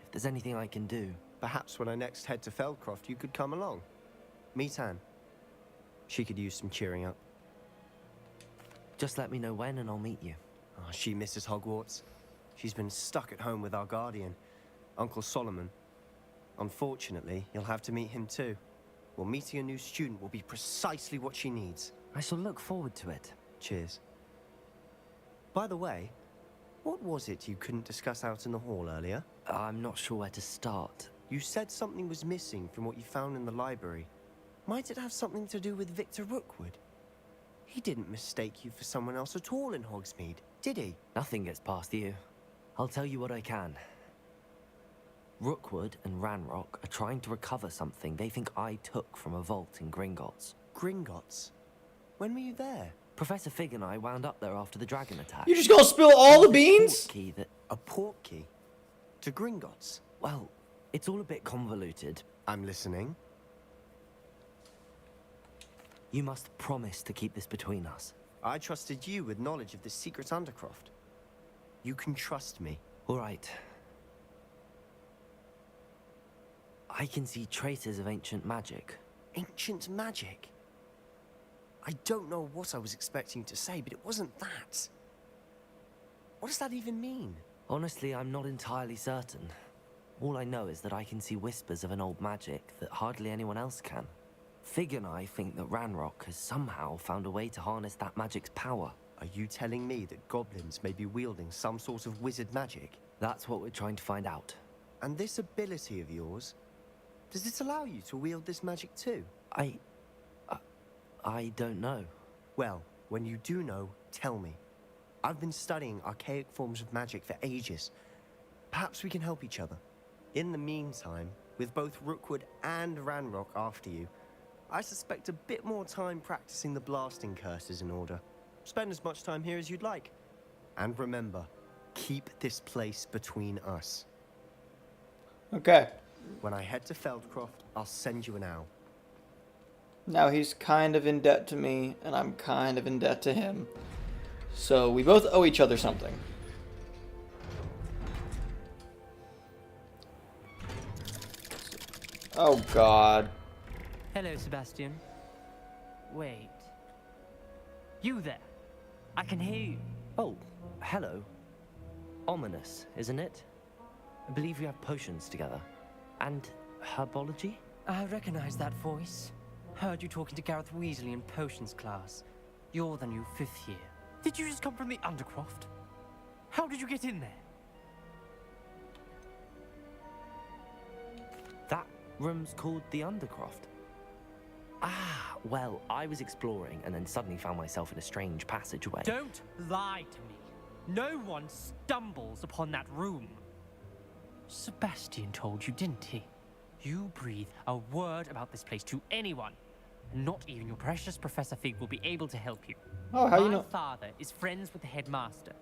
If there's anything I can do... Perhaps when I next head to Feldcroft, you could come along. Meet Anne. She could use some cheering up. Just let me know when and I'll meet you. Oh, she misses Hogwarts. She's been stuck at home with our guardian, Uncle Solomon. Unfortunately, you'll have to meet him too. Well, meeting a new student will be precisely what she needs. I shall look forward to it. Cheers. By the way, what was it you couldn't discuss out in the hall earlier? I'm not sure where to start. You said something was missing from what you found in the library. Might it have something to do with Victor Rookwood? He didn't mistake you for someone else at all in Hogsmeade, did he? Nothing gets past you. I'll tell you what I can. Rookwood and Ranrock are trying to recover something they think I took from a vault in Gringotts. Gringotts? When were you there? Professor Fig and I wound up there after the dragon attack. You just gonna spill all the beans? Key that... A port key? To Gringotts? Well, it's all a bit convoluted. I'm listening. You must promise to keep this between us. I trusted you with knowledge of the secret Undercroft. You can trust me. All right. I can see traces of ancient magic. Ancient magic? I don't know what I was expecting to say, but it wasn't that. What does that even mean? Honestly, I'm not entirely certain. All I know is that I can see whispers of an old magic that hardly anyone else can. Fig and I think that Ranrock has somehow found a way to harness that magic's power. Are you telling me that goblins may be wielding some sort of wizard magic? That's what we're trying to find out. And this ability of yours, does it allow you to wield this magic too? I don't know. Well, when you do know, tell me. I've been studying archaic forms of magic for ages. Perhaps we can help each other. In the meantime, with both Rookwood and Ranrock after you, I suspect a bit more time practicing the blasting curse is in order. Spend as much time here as you'd like. And remember, keep this place between us. Okay. When I head to Feldcroft, I'll send you an owl. Now he's kind of in debt to me, and I'm kind of in debt to him. So we both owe each other something. Oh, God. Hello, Sebastian. Wait. You there? I can hear you. Oh, hello. Ominous, isn't it? I believe we have potions together. And herbology? I recognize that voice. Heard you talking to Gareth Weasley in potions class. You're the new 5th year. Did you just come from the Undercroft? How did you get in there? That room's called the Undercroft. Ah, well, I was exploring and then suddenly found myself in a strange passageway. Don't lie to me. No one stumbles upon that room. Sebastian told you, didn't he? You breathe a word about this place to anyone, and not even your precious Professor Fig will be able to help you. Oh, how you know? My father is friends with the headmaster.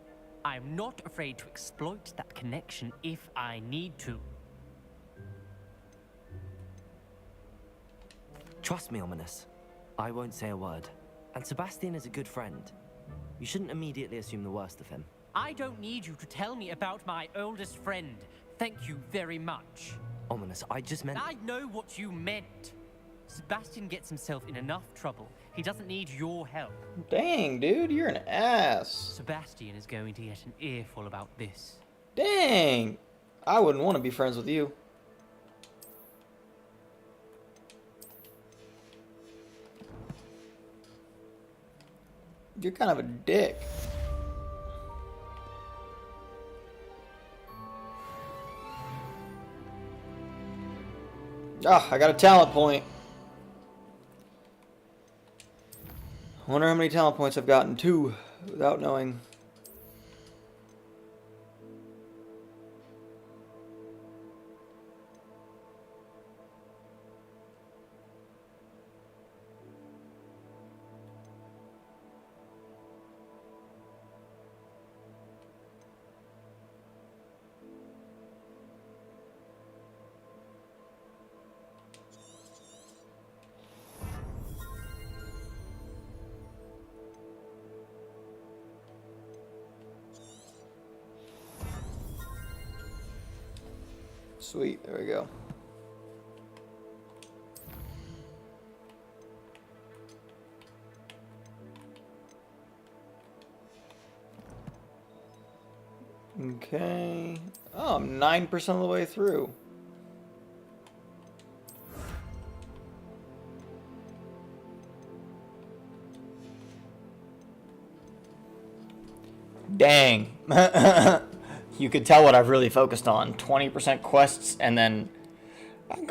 I am not afraid to exploit that connection if I need to. Trust me, Ominous. I won't say a word. And Sebastian is a good friend. You shouldn't immediately assume the worst of him. I don't need you to tell me about my oldest friend. Thank you very much. Ominous, I just meant... I know what you meant. Sebastian gets himself in enough trouble. He doesn't need your help. Dang, dude, you're an ass. Sebastian is going to get an earful about this. Dang. I wouldn't want to be friends with you. You're kind of a dick. Ah, I got a talent point. I wonder how many talent points I've gotten. 2 without knowing. Sweet, there we go. Okay. Oh, I'm 9% of the way through. Dang. You could tell what I've really focused on. 20% quests, and then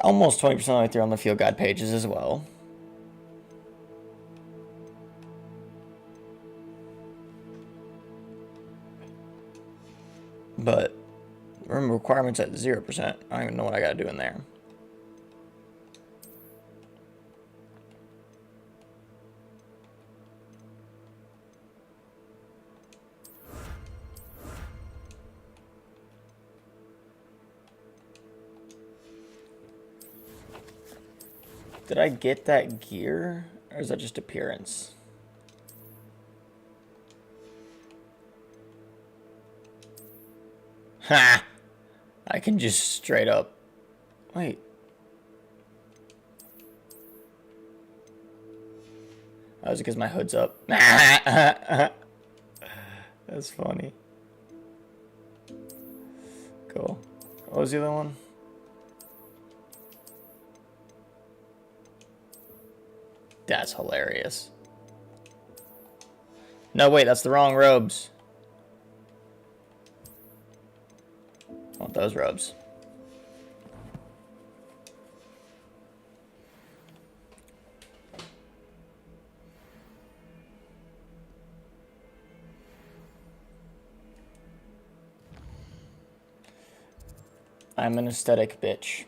almost 20% of the way through on the field guide pages as well. But room requirements at 0%. I don't even know what I gotta do in there. Did I get that gear, or is that just appearance? Ha! I can just straight up... Wait. That was because my hood's up. That's funny. Cool. What was the other one? That's hilarious. No, wait, that's the wrong robes. I want those robes. I'm an aesthetic bitch.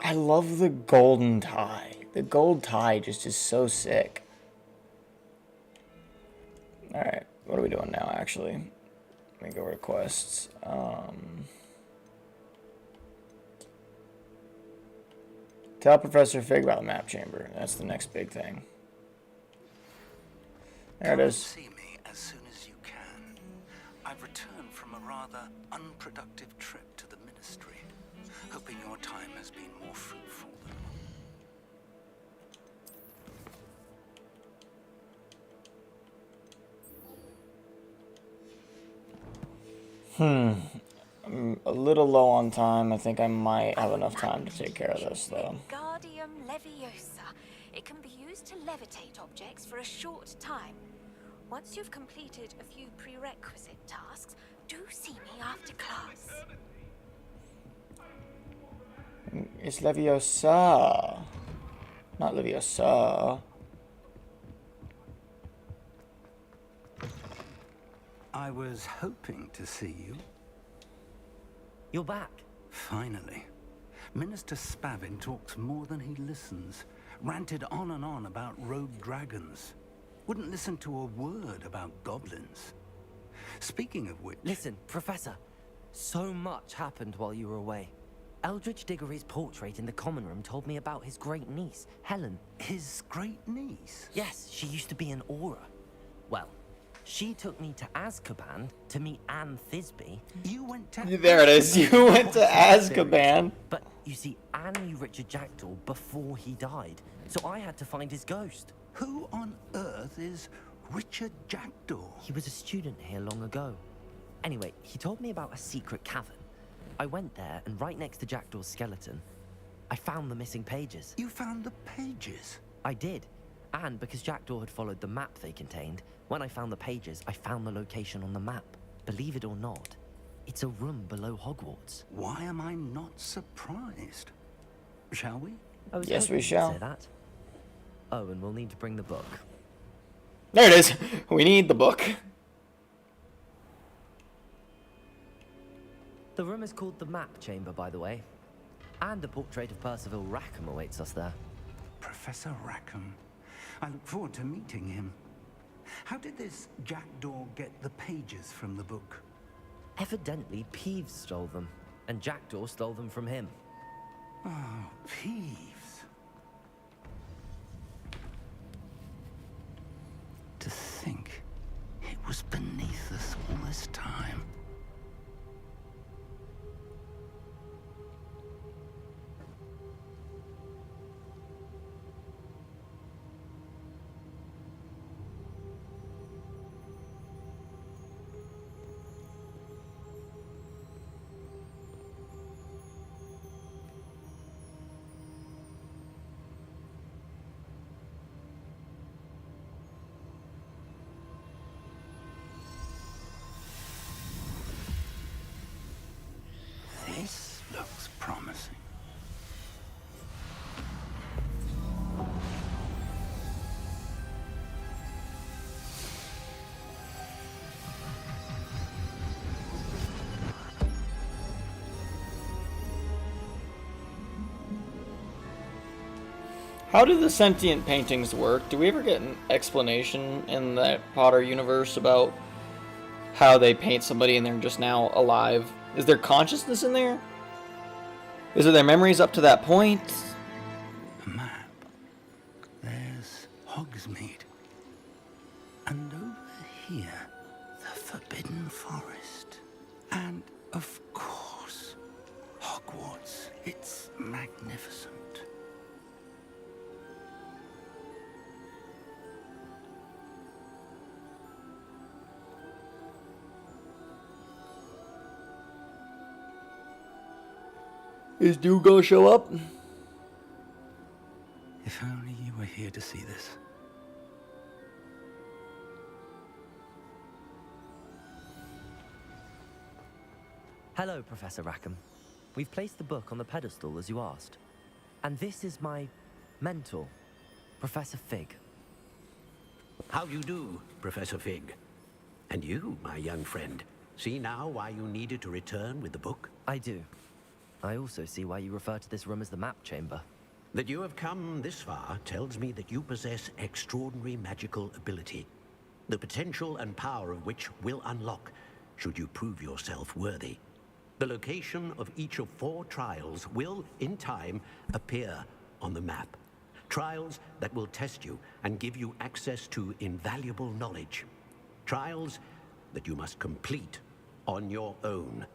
I love the golden tie. The gold tie just is so sick. Alright, what are we doing now, actually? Let me go to quests. Tell Professor Fig about the map chamber. That's the next big thing. There it is. See me as soon as you can. I've returned from a rather unproductive trip to the Ministry, hoping your time has been more fruitful than I'm a little low on time. I think I might have enough time to take care of this, though. Wingardium Leviosa. It can be used to levitate objects for a short time. Once you've completed a few prerequisite tasks, do see me after class. It's Leviosa. Not Leviosa. I was hoping to see you. You're back. Finally. Minister Spavin talks more than he listens. Ranted on and on about rogue dragons. Wouldn't listen to a word about goblins. Speaking of which... Listen, Professor. So much happened while you were away. Eldridge Diggory's portrait in the common room told me about his great niece, Helen. His great niece? Yes, she used to be an Auror. Well, she took me to Azkaban to meet Anne Thisbe. You went to... There it is. You went to Azkaban. But you see, Anne knew Richard Jackdaw before he died, so I had to find his ghost. Who on earth is Richard Jackdaw? He was a student here long ago. Anyway, he told me about a secret cavern. I went there, and right next to Jackdaw's skeleton, I found the missing pages. You found the pages? I did. And because Jackdaw had followed the map they contained, when I found the pages, I found the location on the map. Believe it or not, it's a room below Hogwarts. Why am I not surprised? Shall we? Yes, we hoping you'd shall. say that. Oh, and we'll need to bring the book. There it is. We need the book. The room is called the Map Chamber, by the way. And a portrait of Percival Rackham awaits us there. Professor Rackham. I look forward to meeting him. How did this Jackdaw get the pages from the book? Evidently, Peeves stole them, and Jackdaw stole them from him. Oh, Peeves. To think it was beneath us all this time. This looks promising. How do the sentient paintings work? Do we ever get an explanation in that Potter universe about how they paint somebody and they're just now alive? Is there consciousness in there? Is it their memories up to that point? A map. There's Hogsmeade. And over here, the Forbidden Forest. And, of course, Hogwarts. It's magnificent. Is Dew gonna show up? If only you were here to see this. Hello, Professor Rackham. We've placed the book on the pedestal as you asked. And this is my mentor, Professor Fig. How you do, Professor Fig? And you, my young friend, see now why you needed to return with the book? I do. I also see why you refer to this room as the Map Chamber. That you have come this far tells me that you possess extraordinary magical ability, the potential and power of which will unlock should you prove yourself worthy. The location of each of 4 trials will, in time, appear on the map. Trials that will test you and give you access to invaluable knowledge. Trials that you must complete on your own.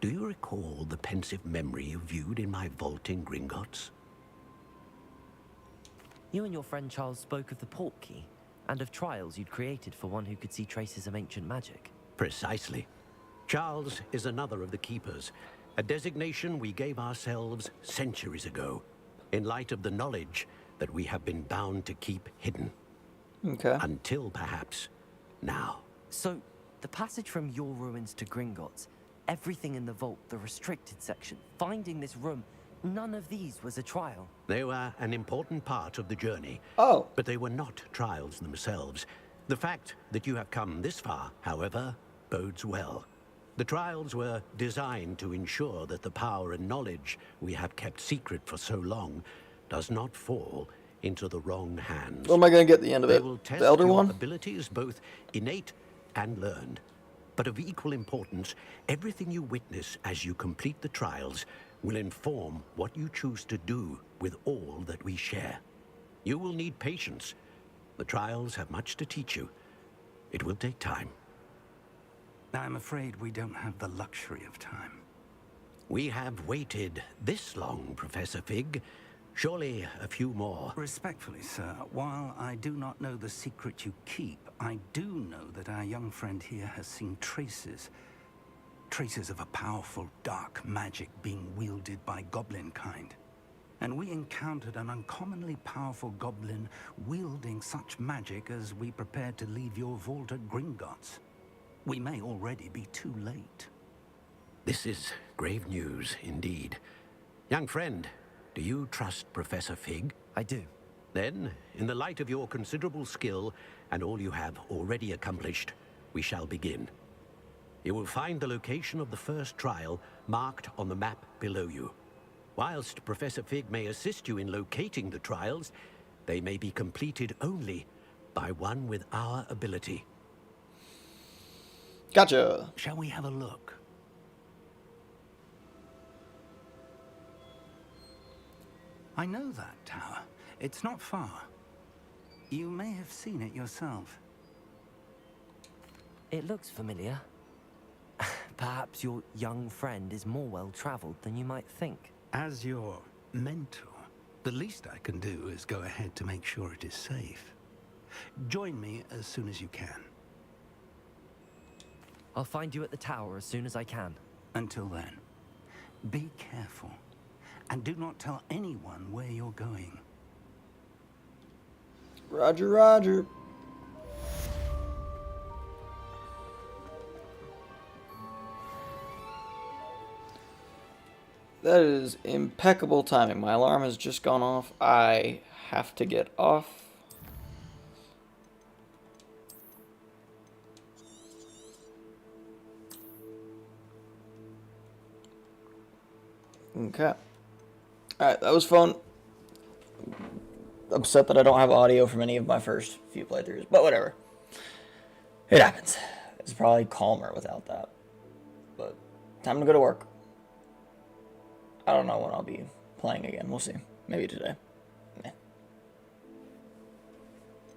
Do you recall the pensive memory you viewed in my vault in Gringotts? You and your friend Charles spoke of the port key, and of trials you'd created for one who could see traces of ancient magic. Precisely. Charles is another of the Keepers, a designation we gave ourselves centuries ago, in light of the knowledge that we have been bound to keep hidden. Okay. Until perhaps now. So, the passage from your ruins to Gringotts, everything in the vault, the restricted section, finding this room, none of these was a trial. They were an important part of the journey. Oh. But they were not trials themselves. The fact that you have come this far, however, bodes well. The trials were designed to ensure that the power and knowledge we have kept secret for so long does not fall into the wrong hands. What am I going to get at the end of They it? will test The Elder your One? abilities, both innate and learned. But of equal importance, everything you witness as you complete the trials will inform what you choose to do with all that we share. You will need patience. The trials have much to teach you. It will take time. I'm afraid we don't have the luxury of time. We have waited this long, Professor Fig. Surely a few more. Respectfully, sir, while I do not know the secret you keep, I do know that our young friend here has seen traces of a powerful dark magic being wielded by goblin kind. And we encountered an uncommonly powerful goblin wielding such magic as we prepared to leave your vault at Gringotts. We may already be too late. This is grave news indeed. Young friend, do you trust Professor Fig? I do. Then, in the light of your considerable skill and all you have already accomplished, we shall begin. You will find the location of the first trial marked on the map below you. Whilst Professor Fig may assist you in locating the trials, they may be completed only by one with our ability. Gotcha. Shall we have a look? I know that tower. It's not far. You may have seen it yourself. It looks familiar. Perhaps your young friend is more well-traveled than you might think. As your mentor, the least I can do is go ahead to make sure it is safe. Join me as soon as you can. I'll find you at the tower as soon as I can. Until then, be careful. And do not tell anyone where you're going. Roger, roger. That is impeccable timing. My alarm has just gone off. I have to get off. Okay. Alright, that was fun. Upset that I don't have audio from any of my first few playthroughs, but whatever. It happens. It's probably calmer without that. But time to go to work. I don't know when I'll be playing again. We'll see. Maybe today.